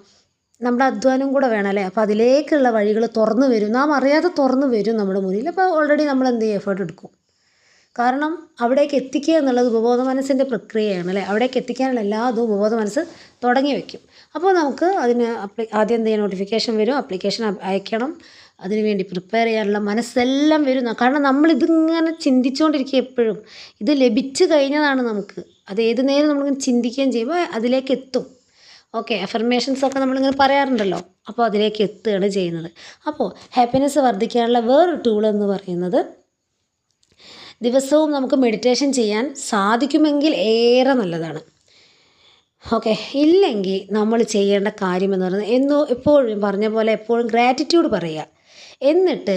നമ്മുടെ അധ്വാനം കൂടെ വേണം അല്ലേ. അപ്പോൾ അതിലേക്കുള്ള വഴികൾ തുറന്നു വരും, നാം അറിയാതെ തുറന്നു വരും നമ്മുടെ മുന്നിൽ. അപ്പോൾ ഓൾറെഡി നമ്മൾ എന്ത് ചെയ്യും, എഫേർട്ട് എടുക്കും. കാരണം അവിടേക്ക് എത്തിക്കുക എന്നുള്ളത് ഉപബോധ മനസ്സിൻ്റെ പ്രക്രിയയാണ് അല്ലേ. അവിടേക്ക് എത്തിക്കാനുള്ള എല്ലാ അതും ഉപബോധ മനസ്സ് തുടങ്ങി വയ്ക്കും. അപ്പോൾ നമുക്ക് അതിന് ആദ്യം എന്ത് ചെയ്യാൻ, നോട്ടിഫിക്കേഷൻ വരും, ആപ്ലിക്കേഷൻ അയക്കണം, അതിനുവേണ്ടി പ്രിപ്പയർ ചെയ്യാനുള്ള മനസ്സെല്ലാം വരും. കാരണം നമ്മളിതിങ്ങനെ ചിന്തിച്ചുകൊണ്ടിരിക്കുക എപ്പോഴും. ഇത് ലഭിച്ചു കഴിഞ്ഞതാണ് നമുക്ക്. അത് ഏത് നേരം നമ്മളിങ്ങനെ ചിന്തിക്കുകയും ചെയ്യുമ്പോൾ അതിലേക്ക് എത്തും. ഓക്കെ, അഫർമേഷൻസൊക്കെ നമ്മളിങ്ങനെ പറയാറുണ്ടല്ലോ, അപ്പോൾ അതിലേക്ക് എത്തുകയാണ് ചെയ്യുന്നത്. അപ്പോൾ ഹാപ്പിനെസ് വർദ്ധിക്കാനുള്ള വേറൊരു ടൂൾ എന്ന് പറയുന്നത്, ദിവസവും നമുക്ക് മെഡിറ്റേഷൻ ചെയ്യാൻ സാധിക്കുമെങ്കിൽ ഏറെ നല്ലതാണ്. ഓക്കെ, ഇല്ലെങ്കിൽ നമ്മൾ ചെയ്യേണ്ട കാര്യം എന്ന് പറയുന്നത് എപ്പോഴും പറഞ്ഞ പോലെ എപ്പോഴും ഗ്രാറ്റിറ്റ്യൂഡ് പറയുക. എന്നിട്ട്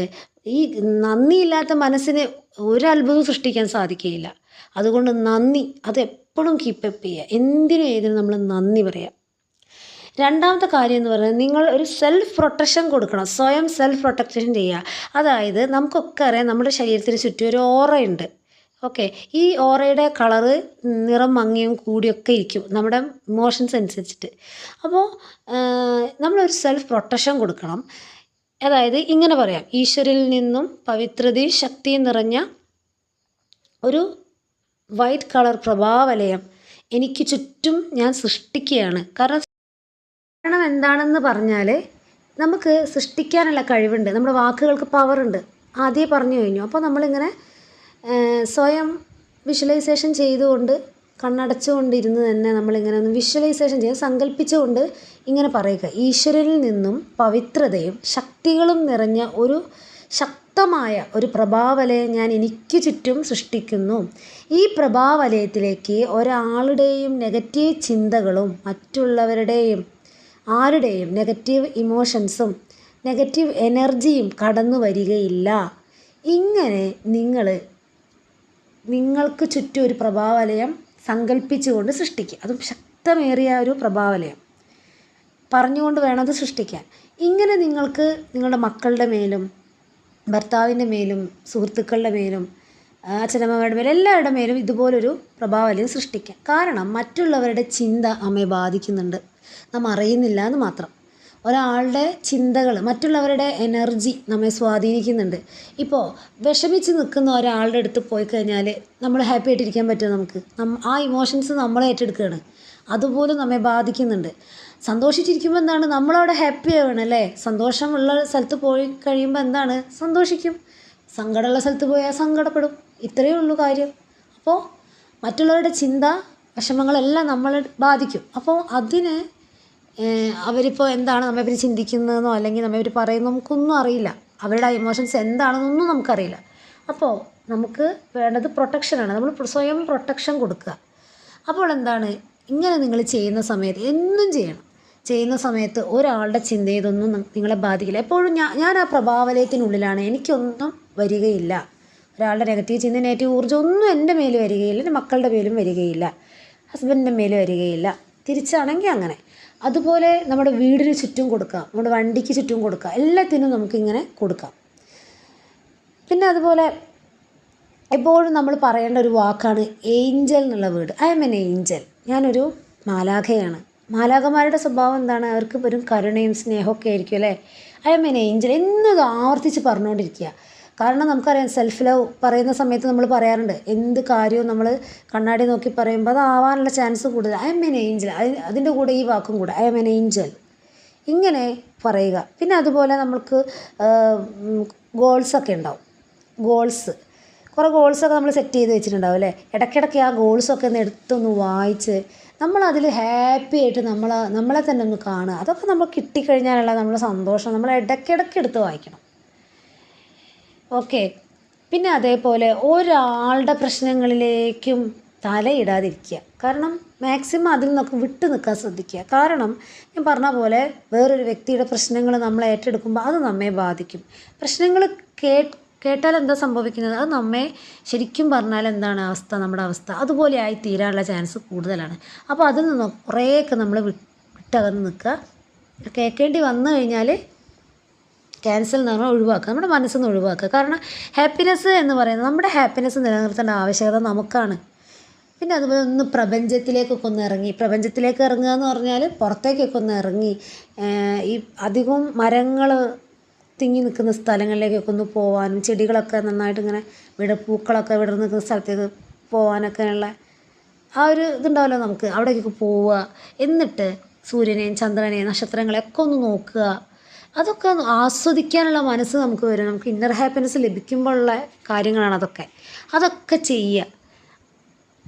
ഈ നന്ദിയില്ലാത്ത മനസ്സിന് ഒരു അത്ഭുതവും സൃഷ്ടിക്കാൻ സാധിക്കുകയില്ല. അതുകൊണ്ട് നന്ദി അത് എപ്പോഴും കീപ്പപ്പ് ചെയ്യുക. എന്തിനും ഏതിനും നമ്മൾ നന്ദി പറയുക. രണ്ടാമത്തെ കാര്യം എന്ന് പറയുന്നത്, നിങ്ങൾ ഒരു സെൽഫ് പ്രൊട്ടക്ഷൻ കൊടുക്കണം. സ്വയം സെൽഫ് പ്രൊട്ടക്ഷൻ ചെയ്യുക. അതായത് നമുക്കൊക്കെ അറിയാം, നമ്മുടെ ശരീരത്തിന് ചുറ്റും ഒരു ഓറയുണ്ട്. ഓക്കെ, ഈ ഓറയുടെ കളറ് നിറം മങ്ങിയും കൂടിയൊക്കെ ഇരിക്കും നമ്മുടെ ഇമോഷൻസ് അനുസരിച്ചിട്ട്. അപ്പോൾ നമ്മളൊരു സെൽഫ് പ്രൊട്ടക്ഷൻ കൊടുക്കണം. അതായത് ഇങ്ങനെ പറയാം, ഈശ്വരിൽ നിന്നും പവിത്രതയും ശക്തിയും നിറഞ്ഞ ഒരു വൈറ്റ് കളർ പ്രഭാവലയം എനിക്ക് ചുറ്റും ഞാൻ സൃഷ്ടിക്കുകയാണ്. കാരണം എന്താണെന്ന് പറഞ്ഞാൽ, നമുക്ക് സൃഷ്ടിക്കാനുള്ള കഴിവുണ്ട്, നമ്മുടെ വാക്കുകൾക്ക് പവറുണ്ട്, ആദ്യമേ പറഞ്ഞു കഴിഞ്ഞു. അപ്പോൾ നമ്മളിങ്ങനെ സ്വയം വിഷ്വലൈസേഷൻ ചെയ്തുകൊണ്ട് കണ്ണടച്ചുകൊണ്ടിരുന്ന് തന്നെ നമ്മളിങ്ങനെ ഒന്ന് വിഷ്വലൈസേഷൻ ചെയ്യുക, സങ്കല്പിച്ചുകൊണ്ട് ഇങ്ങനെ പറയുക, ഈശ്വരനിൽ നിന്നും പവിത്രതയും ശക്തികളും നിറഞ്ഞ ഒരു ശക്തമായ ഒരു പ്രഭാവലയം ഞാൻ എനിക്ക് ചുറ്റും സൃഷ്ടിക്കുന്നു. ഈ പ്രഭാവലയത്തിലേക്ക് ഒരാളുടെയും നെഗറ്റീവ് ചിന്തകളും മറ്റുള്ളവരുടെയും ആരുടെയും നെഗറ്റീവ് ഇമോഷൻസും നെഗറ്റീവ് എനർജിയും കടന്നു വരികയില്ല. ഇങ്ങനെ നിങ്ങൾക്ക് ചുറ്റും ഒരു പ്രഭാവലയം സങ്കല്പിച്ചുകൊണ്ട് സൃഷ്ടിക്കുക. അതും ശക്തമേറിയ ഒരു പ്രഭാവലയം പറഞ്ഞുകൊണ്ട് വേണം അത് സൃഷ്ടിക്കാൻ. ഇങ്ങനെ നിങ്ങൾക്ക് നിങ്ങളുടെ മക്കളുടെ മേലും ഭർത്താവിൻ്റെ മേലും സുഹൃത്തുക്കളുടെ മേലും അച്ഛനമ്മമാരുടെ മേലും എല്ലാവരുടെ മേലും ഇതുപോലൊരു പ്രഭാവലയം സൃഷ്ടിക്കാം. കാരണം മറ്റുള്ളവരുടെ ചിന്ത നമ്മെ ബാധിക്കുന്നുണ്ട്, നാം അറിയുന്നില്ല എന്ന് മാത്രം. ഒരാളുടെ ചിന്തകൾ, മറ്റുള്ളവരുടെ എനർജി നമ്മെ സ്വാധീനിക്കുന്നുണ്ട്. ഇപ്പോൾ വിഷമിച്ച് നിൽക്കുന്ന ഒരാളുടെ അടുത്ത് പോയി കഴിഞ്ഞാൽ നമ്മൾ ഹാപ്പി ആയിട്ടിരിക്കാൻ പറ്റുമോ നമുക്ക്? ആ ഇമോഷൻസ് നമ്മളെ ഏറ്റെടുക്കുകയാണ്, അതുപോലും നമ്മെ ബാധിക്കുന്നുണ്ട്. സന്തോഷിച്ചിരിക്കുമ്പോൾ എന്താണ്, നമ്മളവിടെ ഹാപ്പി ആവണം അല്ലേ. സന്തോഷമുള്ള സ്ഥലത്ത് പോയി കഴിയുമ്പോൾ എന്താണ്, സന്തോഷിക്കും. സങ്കടമുള്ള സ്ഥലത്ത് പോയാൽ സങ്കടപ്പെടും. ഇത്രയേ ഉള്ളൂ കാര്യം. അപ്പോൾ മറ്റുള്ളവരുടെ ചിന്ത വിഷമങ്ങളെല്ലാം നമ്മളെ ബാധിക്കും. അപ്പോൾ അതിന് അവരിപ്പോൾ എന്താണ് നമ്മെപ്പറ്റി ചിന്തിക്കുന്നതെന്നോ അല്ലെങ്കിൽ നമ്മെപ്പറ്റി പറയുന്നതോ നമുക്കൊന്നും അറിയില്ല. അവരുടെ ആ ഇമോഷൻസ് എന്താണെന്നൊന്നും നമുക്കറിയില്ല. അപ്പോൾ നമുക്ക് വേണ്ടത് പ്രൊട്ടക്ഷനാണ്. നമ്മൾ സ്വയം പ്രൊട്ടക്ഷൻ കൊടുക്കുക. അപ്പോൾ എന്താണ്, ഇങ്ങനെ നിങ്ങൾ ചെയ്യുന്ന സമയത്ത് എന്നും ചെയ്യുന്ന സമയത്ത് ഒരാളുടെ ചിന്ത ഇതൊന്നും നിങ്ങളെ ബാധിക്കില്ല. എപ്പോഴും ഞാൻ ആ പ്രഭാവലയത്തിനുള്ളിലാണ്, എനിക്കൊന്നും വരികയില്ല. ഒരാളുടെ നെഗറ്റീവ് ചിന്ത, നെഗറ്റീവ് ഊർജ്ജം ഒന്നും എൻ്റെ മേൽ വരികയില്ല, എൻ്റെ മക്കളുടെ മേലും വരികയില്ല, ഹസ്ബൻഡിൻ്റെ മേലും വരികയില്ല. തിരിച്ചാണെങ്കിൽ അങ്ങനെ. അതുപോലെ നമ്മുടെ വീടിന് ചുറ്റും കൊടുക്കാം, നമ്മുടെ വണ്ടിക്ക് ചുറ്റും കൊടുക്കാം, എല്ലാത്തിനും നമുക്കിങ്ങനെ കൊടുക്കാം. പിന്നെ അതുപോലെ എപ്പോഴും നമ്മൾ പറയേണ്ട ഒരു വാക്കാണ് ഏഞ്ചൽ എന്നുള്ള word. I M N Angel. ഞാനൊരു മാലാഖയാണ്. മാലാഖമാരുടെ സ്വഭാവം എന്താണ്? അവർക്ക് വെറും കരുണയും സ്നേഹമൊക്കെ ആയിരിക്കും അല്ലേ. ഐ എം എൻ ഏഞ്ചൽ എന്നത് ആവർത്തിച്ച് പറഞ്ഞുകൊണ്ടിരിക്കുക. കാരണം നമുക്കറിയാം, സെൽഫ് ലവ് പറയുന്ന സമയത്ത് നമ്മൾ പറയാറുണ്ട്, എന്ത് കാര്യവും നമ്മൾ കണ്ണാടി നോക്കി പറയുമ്പോൾ അതാവാനുള്ള ചാൻസ് കൂടുതൽ. ഐ എം എൻ ഏഞ്ചൽ, അതിൻ്റെ കൂടെ ഈ വാക്കും കൂടെ, ഐ എം എൻ ഏഞ്ചൽ, ഇങ്ങനെ പറയുക. പിന്നെ അതുപോലെ നമുക്ക് ഗോൾസൊക്കെ ഉണ്ടാവും. കുറേ ഗോൾസൊക്കെ നമ്മൾ സെറ്റ് ചെയ്ത് വെച്ചിട്ടുണ്ടാവും അല്ലേ. ഇടയ്ക്കിടയ്ക്ക് ആ ഗോൾസൊക്കെ ഒന്ന് എടുത്തൊന്ന് വായിച്ച് നമ്മളതിൽ ഹാപ്പി ആയിട്ട് നമ്മളെ തന്നെ ഒന്ന് കാണുക. അതൊക്കെ നമ്മൾ കിട്ടിക്കഴിഞ്ഞാലുള്ള നമ്മുടെ സന്തോഷം നമ്മൾ ഇടയ്ക്കിടയ്ക്ക് എടുത്ത് വായിക്കണം. ഓക്കെ. പിന്നെ അതേപോലെ ഒരാളുടെ പ്രശ്നങ്ങളിലേക്കും തലയിടാതിരിക്കുക. കാരണം മാക്സിമം അതിൽ നിന്നൊക്കെ വിട്ടു നിൽക്കാൻ ശ്രദ്ധിക്കുക. കാരണം ഞാൻ പറഞ്ഞ പോലെ വേറൊരു വ്യക്തിയുടെ പ്രശ്നങ്ങൾ നമ്മൾ ഏറ്റെടുക്കുമ്പോൾ അത് നമ്മെ ബാധിക്കും. പ്രശ്നങ്ങൾ കേട്ടാൽ എന്താ സംഭവിക്കുന്നത്? അത് നമ്മെ ശരിക്കും പറഞ്ഞാൽ എന്താണ് അവസ്ഥ, നമ്മുടെ അവസ്ഥ അതുപോലെ ആയി തീരാനുള്ള ചാൻസ് കൂടുതലാണ്. അപ്പോൾ അതിൽ നിന്ന് കുറേയൊക്കെ നമ്മൾ വിട്ടകന്ന് നിൽക്കുക. കേൾക്കേണ്ടി വന്നു കഴിഞ്ഞാൽ ക്യാൻസൽ എന്ന് പറഞ്ഞാൽ ഒഴിവാക്കുക, നമ്മുടെ മനസ്സിൽ നിന്ന് ഒഴിവാക്കുക. കാരണം ഹാപ്പിനെസ് എന്ന് പറയുന്നത്, നമ്മുടെ ഹാപ്പിനെസ് നിലനിർത്തേണ്ട ആവശ്യകത നമുക്കാണ്. പിന്നെ അതുപോലെ ഒന്ന് പ്രപഞ്ചത്തിലേക്കൊക്കെ ഒന്ന് ഇറങ്ങി, പ്രപഞ്ചത്തിലേക്ക് ഇറങ്ങുക എന്ന് പറഞ്ഞാൽ പുറത്തേക്കൊക്കെ ഒന്ന് ഇറങ്ങി, ഈ അധികം മരങ്ങൾ തിങ്ങി നിൽക്കുന്ന സ്ഥലങ്ങളിലേക്കൊക്കെ ഒന്ന് പോകാനും, ചെടികളൊക്കെ നന്നായിട്ട് ഇങ്ങനെ പൂക്കളൊക്കെ വിടർന്ന് നിൽക്കുന്ന സ്ഥലത്തേക്ക് പോകാനൊക്കെയുള്ള ആ ഒരു ഇതുണ്ടാവുമല്ലോ നമുക്ക്. അവിടേക്കൊക്കെ പോവുക, എന്നിട്ട് സൂര്യനെയും ചന്ദ്രനെയും നക്ഷത്രങ്ങളെയൊക്കെ ഒന്ന് നോക്കുക. അതൊക്കെ ഒന്ന് ആസ്വദിക്കാനുള്ള മനസ്സ് നമുക്ക് വരും. നമുക്ക് ഇന്നർ ഹാപ്പിനെസ് ലഭിക്കുമ്പോഴുള്ള കാര്യങ്ങളാണ് അതൊക്കെ ചെയ്യുക.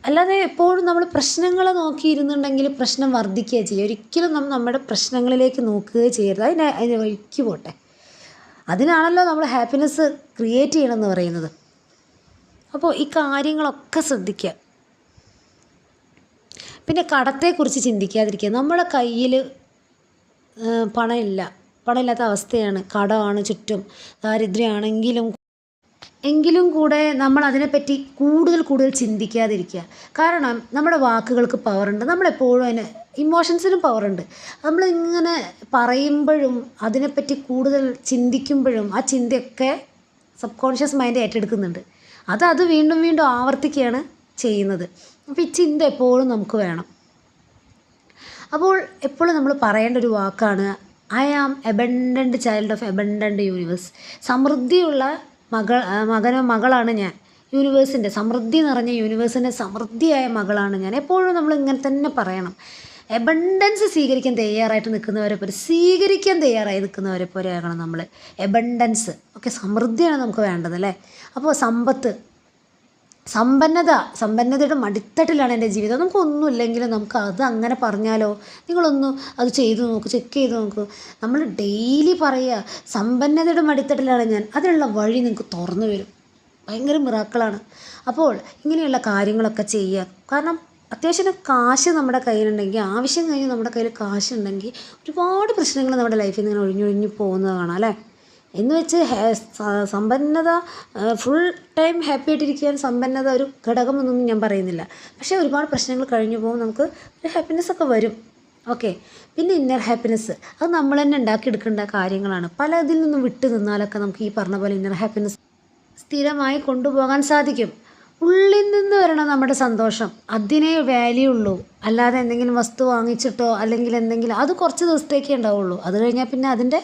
അല്ലാതെ എപ്പോഴും നമ്മൾ പ്രശ്നങ്ങളെ നോക്കിയിരുന്നുണ്ടെങ്കിൽ പ്രശ്നം വർദ്ധിക്കുകയാണ് ചെയ്യുക. ഒരിക്കലും നമ്മുടെ പ്രശ്നങ്ങളിലേക്ക് നോക്കുകയോ ചെയ്യരുത്. അതിന് വഴിക്ക് പോട്ടെ. അതിനാണല്ലോ നമ്മൾ ഹാപ്പിനെസ് ക്രിയേറ്റ് ചെയ്യണമെന്ന് പറയുന്നത്. അപ്പോൾ ഈ കാര്യങ്ങളൊക്കെ ശ്രദ്ധിക്കുക. പിന്നെ കടത്തെക്കുറിച്ച് ചിന്തിക്കാതിരിക്കുക. നമ്മുടെ കയ്യിൽ പണമില്ലാത്ത അവസ്ഥയാണ്, കടമാണ് ചുറ്റും, ദാരിദ്ര്യമാണെങ്കിലും കൂടെ നമ്മൾ അതിനെപ്പറ്റി കൂടുതൽ ചിന്തിക്കാതിരിക്കുക. കാരണം നമ്മുടെ വാക്കുകൾക്ക് പവറുണ്ട്. നമ്മളെപ്പോഴും അതിന് ഇമോഷൻസിനും പവറുണ്ട്. നമ്മളിങ്ങനെ പറയുമ്പോഴും അതിനെപ്പറ്റി കൂടുതൽ ചിന്തിക്കുമ്പോഴും ആ ചിന്തയൊക്കെ സബ് കോൺഷ്യസ് മൈൻഡ് ഏറ്റെടുക്കുന്നുണ്ട്. അത് വീണ്ടും ആവർത്തിക്കുകയാണ് ചെയ്യുന്നത്. അപ്പോൾ ഈ ചിന്ത എപ്പോഴും നമുക്ക് വേണം. അപ്പോൾ എപ്പോഴും നമ്മൾ പറയേണ്ട ഒരു വാക്കാണ് I am abundant child of abundant universe. സമൃദ്ധിയുള്ള മകളാണ് ഞാൻ. യൂണിവേഴ്സിൻ്റെ സമൃദ്ധി നിറഞ്ഞ യൂണിവേഴ്സിൻ്റെ സമൃദ്ധിയായ മകളാണ് ഞാൻ. എപ്പോഴും നമ്മൾ ഇങ്ങനെ തന്നെ പറയണം. എബണ്ടൻസ് സ്വീകരിക്കാൻ തയ്യാറായി നിൽക്കുന്നവരെ പോലെയാകണം നമ്മൾ. എബണ്ടൻസ് ഓക്കെ, സമൃദ്ധിയാണ് നമുക്ക് വേണ്ടത് അല്ലേ. അപ്പോൾ സമ്പന്നതയുടെ മടിത്തട്ടിലാണ് എൻ്റെ ജീവിതം. നമുക്കൊന്നുമില്ലെങ്കിലും നമുക്ക് അത് അങ്ങനെ പറഞ്ഞാലോ. നിങ്ങളൊന്ന് അത് ചെയ്തു നോക്ക്, ചെക്ക് ചെയ്ത് നോക്ക്. നമ്മൾ ഡെയിലി പറയുക സമ്പന്നതയുടെ മടിത്തട്ടിലാണ് ഞാൻ, അതിനുള്ള വഴി നിങ്ങൾക്ക് തുറന്നു വരും. ഭയങ്കര മിറാക്കിളാണ്. അപ്പോൾ ഇങ്ങനെയുള്ള കാര്യങ്ങളൊക്കെ ചെയ്യുക. കാരണം അത്യാവശ്യം കാശ് നമ്മുടെ കയ്യിലുണ്ടെങ്കിൽ, ആവശ്യം കഴിഞ്ഞ് നമ്മുടെ കയ്യിൽ കാശുണ്ടെങ്കിൽ ഒരുപാട് പ്രശ്നങ്ങൾ നമ്മുടെ ലൈഫിൽ നിന്ന് ഇങ്ങനെ ഒഴിഞ്ഞൊഴിഞ്ഞ് പോകുന്നത് കാണാം അല്ലേ. എന്ന് വെച്ച് സമ്പന്നത ഫുൾ ടൈം ഹാപ്പി ആയിട്ടിരിക്കാൻ സമ്പന്നത ഒരു ഘടകമൊന്നും ഞാൻ പറയുന്നില്ല. പക്ഷേ ഒരുപാട് പ്രശ്നങ്ങൾ കഴിഞ്ഞു പോകും, നമുക്ക് ഒരു ഹാപ്പിനെസ്സൊക്കെ വരും. ഓക്കെ. പിന്നെ ഇന്നർ ഹാപ്പിനെസ് അത് നമ്മൾ തന്നെ ഉണ്ടാക്കിയെടുക്കേണ്ട കാര്യങ്ങളാണ്. ഇതിൽ നിന്നും വിട്ടു നിന്നാലൊക്കെ നമുക്ക് ഈ പറഞ്ഞ പോലെ ഇന്നർ ഹാപ്പിനെസ് സ്ഥിരമായി കൊണ്ടുപോകാൻ സാധിക്കും. ഉള്ളിൽ നിന്ന് വരണം നമ്മുടെ സന്തോഷം, അതിനേ വാല്യൂ ഉള്ളൂ. അല്ലാതെ എന്തെങ്കിലും വസ്തു വാങ്ങിച്ചിട്ടോ അല്ലെങ്കിൽ എന്തെങ്കിലും, അത് കുറച്ച് ദിവസത്തേക്കേ ഉണ്ടാവുള്ളൂ. അത് കഴിഞ്ഞാൽ പിന്നെ അതിൻ്റെ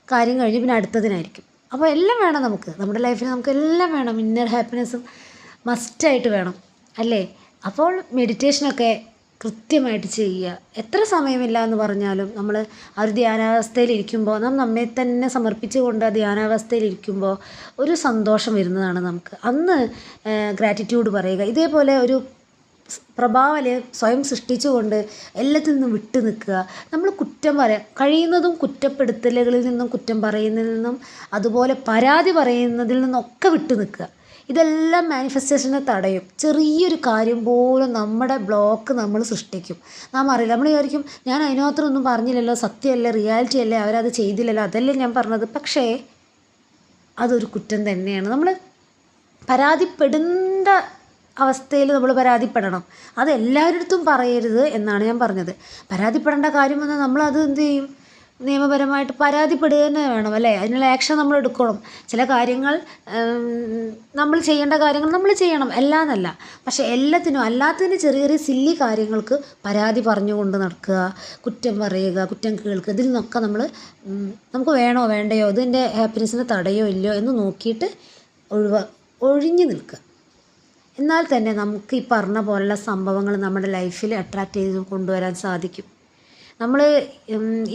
കാര്യം കഴിഞ്ഞ് പിന്നെ അടുത്തതിനായിരിക്കും. അപ്പോൾ എല്ലാം വേണം നമ്മുടെ ലൈഫിൽ നമുക്ക് എല്ലാം വേണം. ഇന്നർ ഹാപ്പിനെസ്സും മസ്റ്റായിട്ട് വേണം അല്ലേ. അപ്പോൾ മെഡിറ്റേഷനൊക്കെ കൃത്യമായിട്ട് ചെയ്യുക. എത്ര സമയമില്ല എന്ന് പറഞ്ഞാലും നമ്മൾ ആ ഒരു ധ്യാനാവസ്ഥയിലിരിക്കുമ്പോൾ നമ്മെ തന്നെ സമർപ്പിച്ചുകൊണ്ട് ആ ധ്യാനാവസ്ഥയിലിരിക്കുമ്പോൾ ഒരു സന്തോഷം വരുന്നതാണ് നമുക്ക്. അന്ന് ഗ്രാറ്റിറ്റ്യൂഡ് പറയുക. ഇതേപോലെ ഒരു പ്രഭാവലയം സ്വയം സൃഷ്ടിച്ചുകൊണ്ട് എല്ലാത്തിൽ നിന്നും വിട്ടു നിൽക്കുക. നമ്മൾ കഴിയുന്നതും കുറ്റപ്പെടുത്തലുകളിൽ നിന്നും, കുറ്റം പറയുന്നതിൽ നിന്നും, അതുപോലെ പരാതി പറയുന്നതിൽ നിന്നൊക്കെ വിട്ടു നിൽക്കുക. ഇതെല്ലാം മാനിഫെസ്റ്റേഷനെ തടയും. ചെറിയൊരു കാര്യം പോലും നമ്മുടെ ബ്ലോക്ക് നമ്മൾ സൃഷ്ടിക്കും. നാം അറിയില്ല. നമ്മൾ വിചാരിക്കും ഞാൻ അതിനകത്തൊന്നും പറഞ്ഞില്ലല്ലോ, സത്യമല്ലേ, റിയാലിറ്റി അല്ലേ, അവരത് ചെയ്തില്ലല്ലോ, അതല്ലേ ഞാൻ പറഞ്ഞത്. പക്ഷേ അതൊരു കുറ്റം തന്നെയാണ്. നമ്മൾ പരാതിപ്പെടേണ്ട അവസ്ഥയിൽ നമ്മൾ പരാതിപ്പെടണം. അത് എല്ലാവരുടെ അടുത്തും പറയരുത് എന്നാണ് ഞാൻ പറഞ്ഞത്. പരാതിപ്പെടേണ്ട കാര്യം വന്നാൽ നമ്മളത് എന്ത് ചെയ്യും, നിയമപരമായിട്ട് പരാതിപ്പെടുക തന്നെ വേണം അല്ലേ, അതിനുള്ള ആക്ഷൻ നമ്മൾ എടുക്കണം. ചില കാര്യങ്ങൾ നമ്മൾ ചെയ്യേണ്ട കാര്യങ്ങൾ നമ്മൾ ചെയ്യണം, എല്ലാന്നല്ല. പക്ഷേ എല്ലാത്തിനും അല്ലാത്തതിന് ചെറിയ ചെറിയ സില്ലി കാര്യങ്ങൾക്ക് പരാതി പറഞ്ഞുകൊണ്ട് നടക്കുക, കുറ്റം പറയുക, കുറ്റം കേൾക്കുക, ഇതിൽ നിന്നൊക്കെ നമ്മൾ നമുക്ക് വേണോ വേണ്ടയോ, ഇതിൻ്റെ ഹാപ്പിനെസ്സിന് തടയോ ഇല്ലയോ എന്ന് നോക്കിയിട്ട് ഒഴിഞ്ഞു നിൽക്കുക. എന്നാൽ തന്നെ നമുക്ക് ഈ പറഞ്ഞ പോലുള്ള സംഭവങ്ങൾ നമ്മുടെ ലൈഫിൽ അട്രാക്റ്റ് ചെയ്ത് കൊണ്ടുവരാൻ സാധിക്കും. നമ്മൾ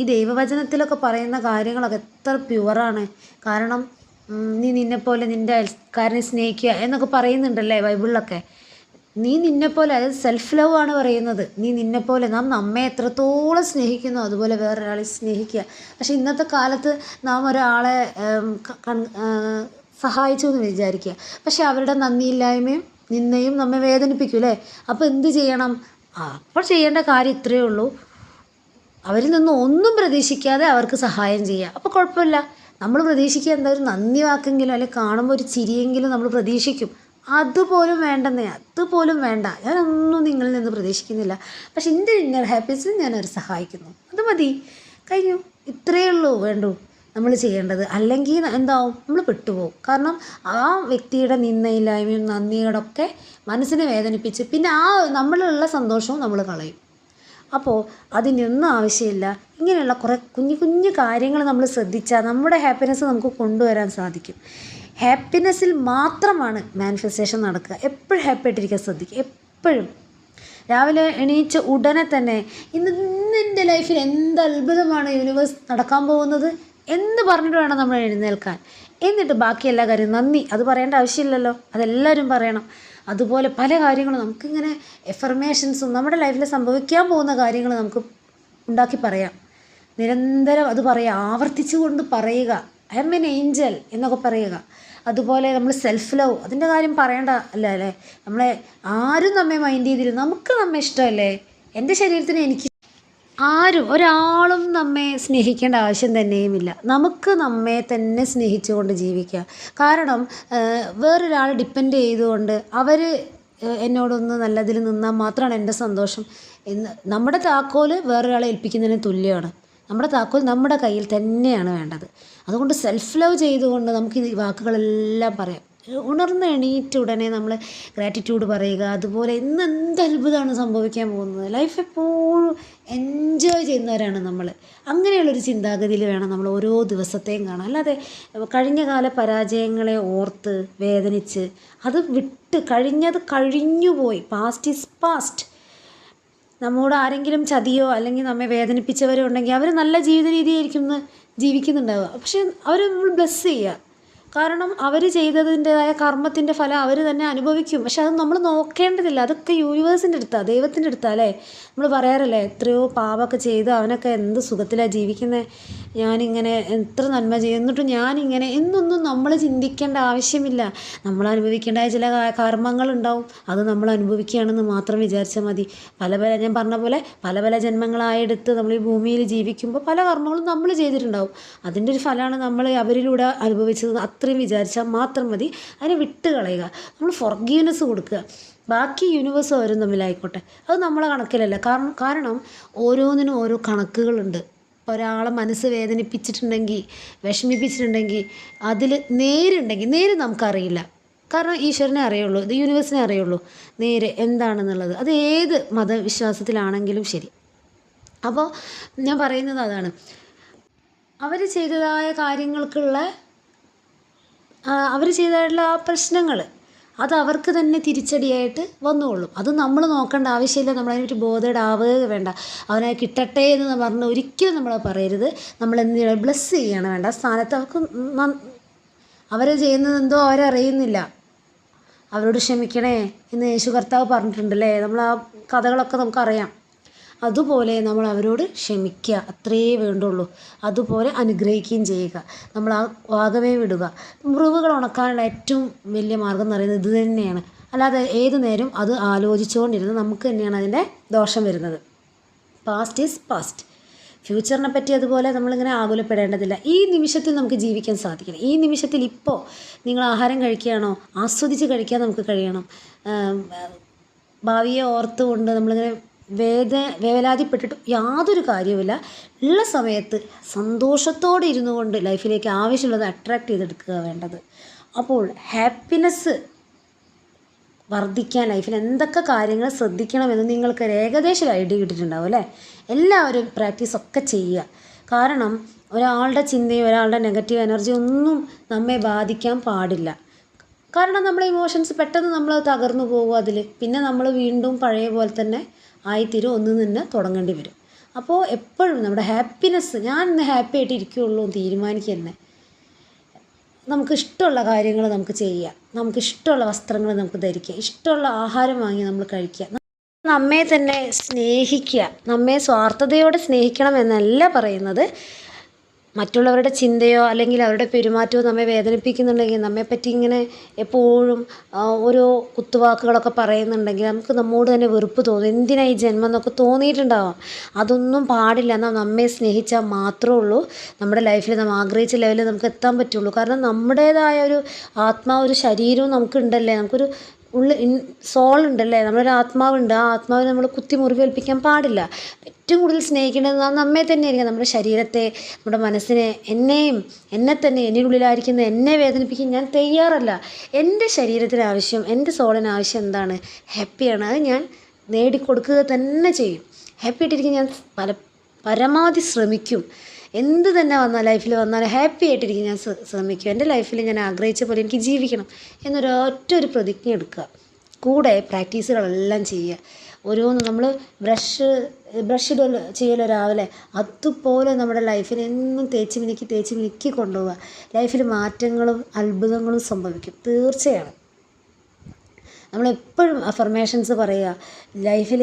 ഈ ദൈവവചനത്തിലൊക്കെ പറയുന്ന കാര്യങ്ങളൊക്കെ എത്ര പ്യുവറാണ്. കാരണം നീ നിന്നെപ്പോലെ നിൻ്റെ അയൽക്കാരനെ സ്നേഹിക്കുക എന്നൊക്കെ പറയുന്നുണ്ടല്ലേ ബൈബിളിലൊക്കെ. നീ നിന്നെപ്പോലെ, അതായത് സെൽഫ് ലവ് ആണ് പറയുന്നത്. നീ നിന്നെപ്പോലെ, നാം നമ്മെ എത്രത്തോളം സ്നേഹിക്കുന്നു അതുപോലെ വേറൊരാളെ സ്നേഹിക്കുക. പക്ഷേ ഇന്നത്തെ കാലത്ത് നാം ഒരാളെ സഹായിച്ചു എന്ന് വിചാരിക്കുക, പക്ഷെ അവരുടെ നന്ദിയില്ലായ്മയും നിന്നെയും നമ്മെ വേദനിപ്പിക്കും അല്ലേ. അപ്പോൾ എന്ത് ചെയ്യണം? അപ്പോൾ ചെയ്യേണ്ട കാര്യം ഇത്രയേ ഉള്ളൂ, അവരിൽ നിന്ന് ഒന്നും പ്രതീക്ഷിക്കാതെ അവർക്ക് സഹായം ചെയ്യുക. അപ്പോൾ കുഴപ്പമില്ല. നമ്മൾ പ്രതീക്ഷിക്കുക എന്താ, ഒരു നന്ദി വാക്കെങ്കിലും അല്ലെങ്കിൽ കാണുമ്പോൾ ഒരു ചിരിയെങ്കിലും നമ്മൾ പ്രതീക്ഷിക്കും. അതുപോലും വേണ്ടെന്നേ, അതുപോലും വേണ്ട, ഞാനൊന്നും നിങ്ങളിൽ നിന്ന് പ്രതീക്ഷിക്കുന്നില്ല, പക്ഷെ എൻ്റെ ഇന്നർ ഹാപ്പിനെസ്സിന് ഞാനവരെ സഹായിക്കുന്നു, അത് മതി, കഴിഞ്ഞു. ഇത്രയേ ഉള്ളൂ വേണ്ടൂ നമ്മൾ ചെയ്യേണ്ടത്. അല്ലെങ്കിൽ എന്താവും, നമ്മൾ പെട്ടുപോകും. കാരണം ആ വ്യക്തിയുടെ നിന്നയില്ലായ്മയും നന്ദിയോടൊക്കെ മനസ്സിനെ വേദനിപ്പിച്ച് പിന്നെ നമ്മളുള്ള സന്തോഷവും നമ്മൾ കളയും. അപ്പോൾ അതിനൊന്നും ആവശ്യമില്ല. ഇങ്ങനെയുള്ള കുറേ കുഞ്ഞു കുഞ്ഞു കാര്യങ്ങൾ നമ്മൾ ശ്രദ്ധിച്ചാൽ നമ്മുടെ ഹാപ്പിനെസ് നമുക്ക് കൊണ്ടുവരാൻ സാധിക്കും. ഹാപ്പിനെസ്സിൽ മാത്രമാണ് മാനിഫെസ്റ്റേഷൻ നടക്കുക. എപ്പോഴും ഹാപ്പി ആയിട്ടിരിക്കാൻ ശ്രദ്ധിക്കുക. എപ്പോഴും രാവിലെ എണീച്ച ഉടനെ തന്നെ ഇന്ന് എൻ്റെ ലൈഫിൽ എന്ത് അത്ഭുതമാണ് യൂണിവേഴ്സ് നടക്കാൻ പോകുന്നത് എന്ന് പറഞ്ഞിട്ട് വേണം നമ്മൾ എഴുന്നേൽക്കാൻ. എന്നിട്ട് ബാക്കി എല്ലാ കാര്യവും നന്ദി, അത് പറയേണ്ട ആവശ്യമില്ലല്ലോ, അതെല്ലാവരും പറയണം. അതുപോലെ പല കാര്യങ്ങളും നമുക്കിങ്ങനെ എഫർമേഷൻസും നമ്മുടെ ലൈഫിൽ സംഭവിക്കാൻ പോകുന്ന കാര്യങ്ങൾ നമുക്ക് ഉണ്ടാക്കി പറയാം. നിരന്തരം അത് പറയുക, ആവർത്തിച്ചു കൊണ്ട് പറയുക. ഐ എം എൻ ഏഞ്ചൽ എന്നൊക്കെ പറയുക. അതുപോലെ നമ്മൾ സെൽഫ് ലവ്, അതിൻ്റെ കാര്യം പറയേണ്ട അല്ലേ. നമ്മളെ ആരും നമ്മെ മൈൻഡ് ചെയ്തില്ല, നമുക്ക് നമ്മെ ഇഷ്ടമല്ലേ. എൻ്റെ ശരീരത്തിന് എനിക്ക് ഒരാളും നമ്മെ സ്നേഹിക്കേണ്ട ആവശ്യം തന്നെയുമില്ല. നമുക്ക് നമ്മെ തന്നെ സ്നേഹിച്ചുകൊണ്ട് ജീവിക്കുക. കാരണം വേറൊരാൾ ഡിപ്പെൻഡ് ചെയ്തുകൊണ്ട് അവർ എന്നോടൊന്ന് നല്ലതിൽ നിന്നാൽ മാത്രമാണ് എൻ്റെ സന്തോഷം എന്ന്. നമ്മുടെ താക്കോൽ വേറൊരാളെ ഏൽപ്പിക്കുന്നതിന് തുല്യമാണ്. നമ്മുടെ താക്കോൽ നമ്മുടെ കയ്യിൽ തന്നെയാണ് വേണ്ടത്. അതുകൊണ്ട് സെൽഫ് ലവ് ചെയ്തുകൊണ്ട് നമുക്ക് ഈ വാക്കുകളെല്ലാം പറയാം. ഉണർന്ന് എണീറ്റ് ഉടനെ നമ്മൾ ഗ്രാറ്റിറ്റ്യൂഡ് പറയുക. അതുപോലെ ഇന്ന് എന്ത് അത്ഭുതമാണ് സംഭവിക്കാൻ പോകുന്നത്, ലൈഫ് എപ്പോഴും എൻജോയ് ചെയ്യുന്നവരാണ് നമ്മൾ. അങ്ങനെയുള്ളൊരു ചിന്താഗതിയിൽ വേണം നമ്മൾ ഓരോ ദിവസത്തെയും കാണാൻ. അല്ലാതെ കഴിഞ്ഞ കാല പരാജയങ്ങളെ ഓർത്ത് വേദനിച്ച് അത് വിട്ട് കഴിഞ്ഞത് കഴിഞ്ഞുപോയി, പാസ്റ്റ് ഈസ് പാസ്റ്റ്. നമ്മോട് ആരെങ്കിലും ചതിയോ അല്ലെങ്കിൽ നമ്മെ വേദനിപ്പിച്ചവരോ ഉണ്ടെങ്കിൽ അവർ നല്ല ജീവിത രീതിയായിരിക്കും ജീവിക്കുന്നുണ്ടാവുക. പക്ഷെ അവർ നമ്മൾ ബ്ലെസ് ചെയ്യുക. കാരണം അവർ ചെയ്തതിൻ്റെതായ കർമ്മത്തിൻ്റെ ഫലം അവർ തന്നെ അനുഭവിക്കും. പക്ഷെ അത് നമ്മൾ നോക്കേണ്ടതില്ല. അതൊക്കെ യൂണിവേഴ്സിൻ്റെ അടുത്താണ്, ദൈവത്തിൻ്റെ അടുത്താണ് അല്ലേ. നമ്മൾ പറയാറില്ലേ, എത്രയോ പാപമൊക്കെ ചെയ്ത് അവനൊക്കെ എന്ത് സുഖത്തിലാണ് ജീവിക്കുന്നത്, ഞാനിങ്ങനെ എത്ര നന്മ ചെയ്യും എന്നിട്ടും ഞാനിങ്ങനെ എന്നൊന്നും നമ്മൾ ചിന്തിക്കേണ്ട ആവശ്യമില്ല. നമ്മൾ അനുഭവിക്കേണ്ട ചില കർമ്മങ്ങളുണ്ടാവും, അത് നമ്മൾ അനുഭവിക്കുകയാണെന്ന് മാത്രം വിചാരിച്ചാൽ മതി. ഞാൻ പറഞ്ഞ പോലെ പല ജന്മങ്ങളായെടുത്ത് നമ്മൾ ഈ ഭൂമിയിൽ ജീവിക്കുമ്പോൾ പല കർമ്മങ്ങളും നമ്മൾ ചെയ്തിട്ടുണ്ടാവും. അതിൻ്റെ ഒരു ഫലമാണ് നമ്മൾ അവരിലൂടെ അനുഭവിച്ചത്. അത്രയും വിചാരിച്ചാൽ മാത്രം മതി. അതിനെ വിട്ട് കളയുക. നമ്മൾ ഫോർഗീവ്നെസ് കൊടുക്കുക. ബാക്കി യൂണിവേഴ്സ് വരും തമ്മിലായിക്കോട്ടെ, അത് നമ്മളെ കണക്കിലല്ല. കാരണം ഓരോന്നിനും ഓരോ കണക്കുകളുണ്ട്. ഒരാളെ മനസ്സ് വേദനിപ്പിച്ചിട്ടുണ്ടെങ്കിൽ, വിഷമിപ്പിച്ചിട്ടുണ്ടെങ്കിൽ, അതിൽ നേര് നമുക്കറിയില്ല. കാരണം ഈശ്വരനെ അറിയുള്ളൂ, ഇത് യൂണിവേഴ്സിനെ അറിയുള്ളൂ നേര് എന്താണെന്നുള്ളത്. അത് ഏത് മതവിശ്വാസത്തിലാണെങ്കിലും ശരി. അപ്പോൾ ഞാൻ പറയുന്നത് അതാണ്, അവർ ചെയ്തതായ കാര്യങ്ങൾക്കുള്ള അവർ ചെയ്തിട്ടുള്ള ആ പ്രശ്നങ്ങൾ അത് അവർക്ക് തന്നെ തിരിച്ചടിയായിട്ട് വന്നുകൊള്ളും. അത് നമ്മൾ നോക്കേണ്ട ആവശ്യമില്ല. നമ്മളതിനൊരു ബോധേഡ് ആവുക വേണ്ട. അവനെ കിട്ടട്ടെ എന്ന് പറഞ്ഞ് ഒരിക്കലും നമ്മൾ പറയരുത്. നമ്മൾ എന്ത് ബ്ലെസ് ചെയ്യണം വേണ്ട. സ്ഥാനത്ത് അവർക്ക് അവർ ചെയ്യുന്നത് എന്തോ അവരറിയുന്നില്ല, അവരോട് ക്ഷമിക്കണേ എന്ന് യേശു കർത്താവ് പറഞ്ഞിട്ടുണ്ടല്ലേ. നമ്മൾ ആ കഥകളൊക്കെ നമുക്കറിയാം. അതുപോലെ നമ്മൾ അവരോട് ക്ഷമിക്കുക, അത്രയേ വേണ്ടുള്ളൂ. അതുപോലെ അനുഗ്രഹിക്കുകയും ചെയ്യുക. നമ്മൾ ആ വാഗവേ വിടുക. മുറിവുകൾ ഉണക്കാനുള്ള ഏറ്റവും വലിയ മാർഗ്ഗം എന്ന് പറയുന്നത് ഇത് തന്നെയാണ്. അല്ലാതെ ഏതു നേരം അത് ആലോചിച്ചുകൊണ്ടിരുന്ന് നമുക്ക് തന്നെയാണ് അതിൻ്റെ ദോഷം വരുന്നത്. പാസ്റ്റ് ഈസ് പാസ്റ്റ്, ഫ്യൂച്ചറിനെ പറ്റി അതുപോലെ നമ്മളിങ്ങനെ ആകുലപ്പെടേണ്ടതില്ല. ഈ നിമിഷത്തിൽ നമുക്ക് ജീവിക്കാൻ സാധിക്കണം. ഈ നിമിഷത്തിൽ ഇപ്പോൾ നിങ്ങൾ ആഹാരം കഴിക്കുകയാണോ, ആസ്വദിച്ച് കഴിക്കാൻ നമുക്ക് കഴിയണം. ഭാവിയെ ഓർത്തുകൊണ്ട് നമ്മളിങ്ങനെ വേവലാതിപ്പെട്ടിട്ട് യാതൊരു കാര്യവുമില്ല. ഉള്ള സമയത്ത് സന്തോഷത്തോടെ ഇരുന്നു കൊണ്ട് ലൈഫിലേക്ക് ആവശ്യമുള്ളത് അട്രാക്റ്റ് ചെയ്തെടുക്കുക വേണ്ടത്. അപ്പോൾ ഹാപ്പിനെസ് വർദ്ധിക്കാൻ ലൈഫിൽ എന്തൊക്കെ കാര്യങ്ങൾ ശ്രദ്ധിക്കണമെന്ന് നിങ്ങൾക്ക് ഏകദേശം ഐഡിയ കിട്ടിയിട്ടുണ്ടാവും അല്ലേ? എല്ലാവരും പ്രാക്ടീസൊക്കെ ചെയ്യുക. കാരണം ഒരാളുടെ ചിന്തയും ഒരാളുടെ നെഗറ്റീവ് എനർജി ഒന്നും നമ്മെ ബാധിക്കാൻ പാടില്ല. കാരണം നമ്മുടെ ഇമോഷൻസ് പെട്ടെന്ന് നമ്മൾ തകർന്നു പോകും അതിൽ. പിന്നെ നമ്മൾ വീണ്ടും പഴയ പോലെ തന്നെ ആയിത്തീരും, ഒന്നും തന്നെ തുടങ്ങേണ്ടി വരും. അപ്പോൾ എപ്പോഴും നമ്മുടെ ഹാപ്പിനെസ്, ഞാൻ ഇന്ന് ഹാപ്പി ആയിട്ട് ഇരിക്കുകയുള്ളൂ എന്ന് തീരുമാനിക്കുക തന്നെ. നമുക്ക് ഇഷ്ടമുള്ള കാര്യങ്ങൾ നമുക്ക് ചെയ്യാം, നമുക്ക് ഇഷ്ടമുള്ള വസ്ത്രങ്ങൾ നമുക്ക് ധരിക്കുക, ഇഷ്ടമുള്ള ആഹാരം വാങ്ങി നമ്മൾ കഴിക്കുക, നമ്മെ തന്നെ സ്നേഹിക്കുക. നമ്മെ സ്വാർത്ഥതയോടെ സ്നേഹിക്കണം എന്നല്ല പറയുന്നത്. മറ്റുള്ളവരുടെ ചിന്തയോ അല്ലെങ്കിൽ അവരുടെ പെരുമാറ്റമോ നമ്മെ വേദനിപ്പിക്കുന്നുണ്ടെങ്കിൽ, നമ്മെപ്പറ്റി ഇങ്ങനെ എപ്പോഴും ഓരോ കുത്തുവാക്കുകളൊക്കെ പറയുന്നുണ്ടെങ്കിൽ നമുക്ക് നമ്മോട് തന്നെ വെറുപ്പ് തോന്നും. എന്തിനാ ഈ ജന്മം എന്നൊക്കെ തോന്നിയിട്ടുണ്ടാവാം. അതൊന്നും പാടില്ല. എന്നാൽ നമ്മെ സ്നേഹിച്ചാൽ മാത്രമേ ഉള്ളൂ നമ്മുടെ ലൈഫിൽ നമ്മൾ ആഗ്രഹിച്ച ലെവലിൽ നമുക്ക് എത്താൻ പറ്റുള്ളൂ. കാരണം നമ്മുടേതായ ഒരു ആത്മാവ്, ഒരു ശരീരവും നമുക്കുണ്ടല്ലേ, നമുക്കൊരു സോൾ ഉണ്ടല്ലേ, നമ്മളൊരു ആത്മാവുണ്ട്. ആ ആത്മാവിനെ നമ്മൾ കുത്തി മുറിവേൽപ്പിക്കാൻ പാടില്ല. ഏറ്റവും കൂടുതൽ സ്നേഹിക്കേണ്ടത് നമ്മെ തന്നെയായിരിക്കും, നമ്മുടെ ശരീരത്തെ, നമ്മുടെ മനസ്സിനെ, എന്നെ തന്നെ, എന്നിനുള്ളിലായിരിക്കുന്ന എന്നെ വേദനിപ്പിക്കാൻ ഞാൻ തയ്യാറല്ല. എൻ്റെ ശരീരത്തിന് ആവശ്യം, എൻ്റെ സോളിന് ആവശ്യം എന്താണ്? ഹാപ്പിയാണ്. അത് ഞാൻ നേടിക്കൊടുക്കുക തന്നെ ചെയ്യും. ഹാപ്പി ആയിട്ടിരിക്കാൻ ഞാൻ പരമാവധി ശ്രമിക്കും. എന്ത് തന്നെ ലൈഫിൽ വന്നാലും ഹാപ്പി ആയിട്ടിരിക്കും ഞാൻ ശ്രമിക്കും. എൻ്റെ ലൈഫിൽ ഞാൻ ആഗ്രഹിച്ച പോലെ എനിക്ക് ജീവിക്കണം എന്നൊരൊറ്റ ഒരു പ്രതിജ്ഞ എടുക്കുക. കൂടെ പ്രാക്ടീസുകളെല്ലാം ചെയ്യുക. ഓരോന്ന് നമ്മൾ ബ്രഷ് ചെയ്യലോ രാവിലെ, അതുപോലെ നമ്മുടെ ലൈഫിൽ എന്നും തേച്ച് മിനുക്കി കൊണ്ടുപോവുക. ലൈഫിൽ മാറ്റങ്ങളും അത്ഭുതങ്ങളും സംഭവിക്കും, തീർച്ചയാണ്. നമ്മളെപ്പോഴും അഫർമേഷൻസ് പറയുക. ലൈഫിൽ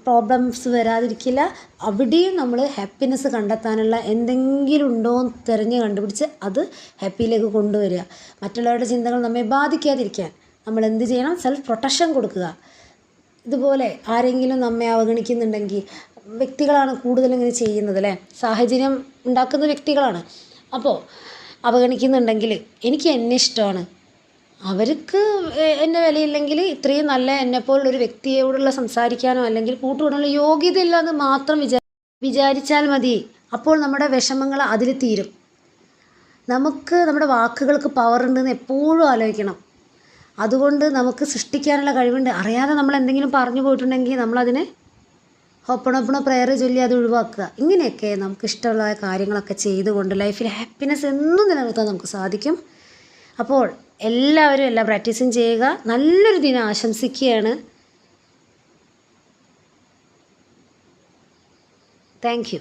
പ്രോബ്ലംസ് വരാതിരിക്കില്ല. അവിടെയും നമ്മൾ ഹാപ്പിനെസ് കണ്ടെത്താനുള്ള എന്തെങ്കിലും ഉണ്ടോ എന്ന് കണ്ടുപിടിച്ച് അത് ഹാപ്പിയിലേക്ക് കൊണ്ടുവരിക. മറ്റുള്ളവരുടെ ചിന്തകൾ നമ്മെ ബാധിക്കാതിരിക്കാൻ നമ്മൾ എന്ത് ചെയ്യണം? സെൽഫ് പ്രൊട്ടക്ഷൻ കൊടുക്കുക. ഇതുപോലെ ആരെങ്കിലും നമ്മെ അവഗണിക്കുന്നുണ്ടെങ്കിൽ, വ്യക്തികളാണ് കൂടുതലും ഇങ്ങനെ ചെയ്യുന്നത് അല്ലേ, സാഹചര്യം ഉണ്ടാക്കുന്ന വ്യക്തികളാണ്. അപ്പോൾ അവഗണിക്കുന്നുണ്ടെങ്കിൽ എനിക്ക് എന്നെ ഇഷ്ടമാണ്, അവർക്ക് എന്നെ വിലയില്ലെങ്കിൽ ഇത്രയും നല്ല എന്നെപ്പോലുള്ളൊരു വ്യക്തിയോടുള്ള സംസാരിക്കാനോ അല്ലെങ്കിൽ കൂട്ടുകൂടാനുള്ള യോഗ്യത ഇല്ലാന്ന് മാത്രം വിചാരിച്ചാൽ മതി. അപ്പോൾ നമ്മുടെ വിഷമങ്ങൾ അതിൽ തീരും. നമുക്ക് നമ്മുടെ വാക്കുകൾക്ക് പവർ ഉണ്ടെന്ന് എപ്പോഴും ആലോചിക്കണം. അതുകൊണ്ട് നമുക്ക് സൃഷ്ടിക്കാനുള്ള കഴിവുണ്ട്. അറിയാതെ നമ്മൾ എന്തെങ്കിലും പറഞ്ഞു പോയിട്ടുണ്ടെങ്കിൽ നമ്മളതിനെ ഹൊപ്പണൊപ്പണ പ്രയർ ചൊല്ലി അത് ഒഴിവാക്കുക. ഇങ്ങനെയൊക്കെ നമുക്ക് ഇഷ്ടമുള്ള കാര്യങ്ങളൊക്കെ ചെയ്തുകൊണ്ട് ലൈഫിൽ ഹാപ്പിനെസ് എന്നും നിലനിർത്താൻ നമുക്ക് സാധിക്കും. അപ്പോൾ എല്ലാവരും എല്ലാ പ്രാക്ടീസും ചെയ്യുക. നല്ലൊരു ദിനം ആശംസിക്കുകയാണ്. Thank you.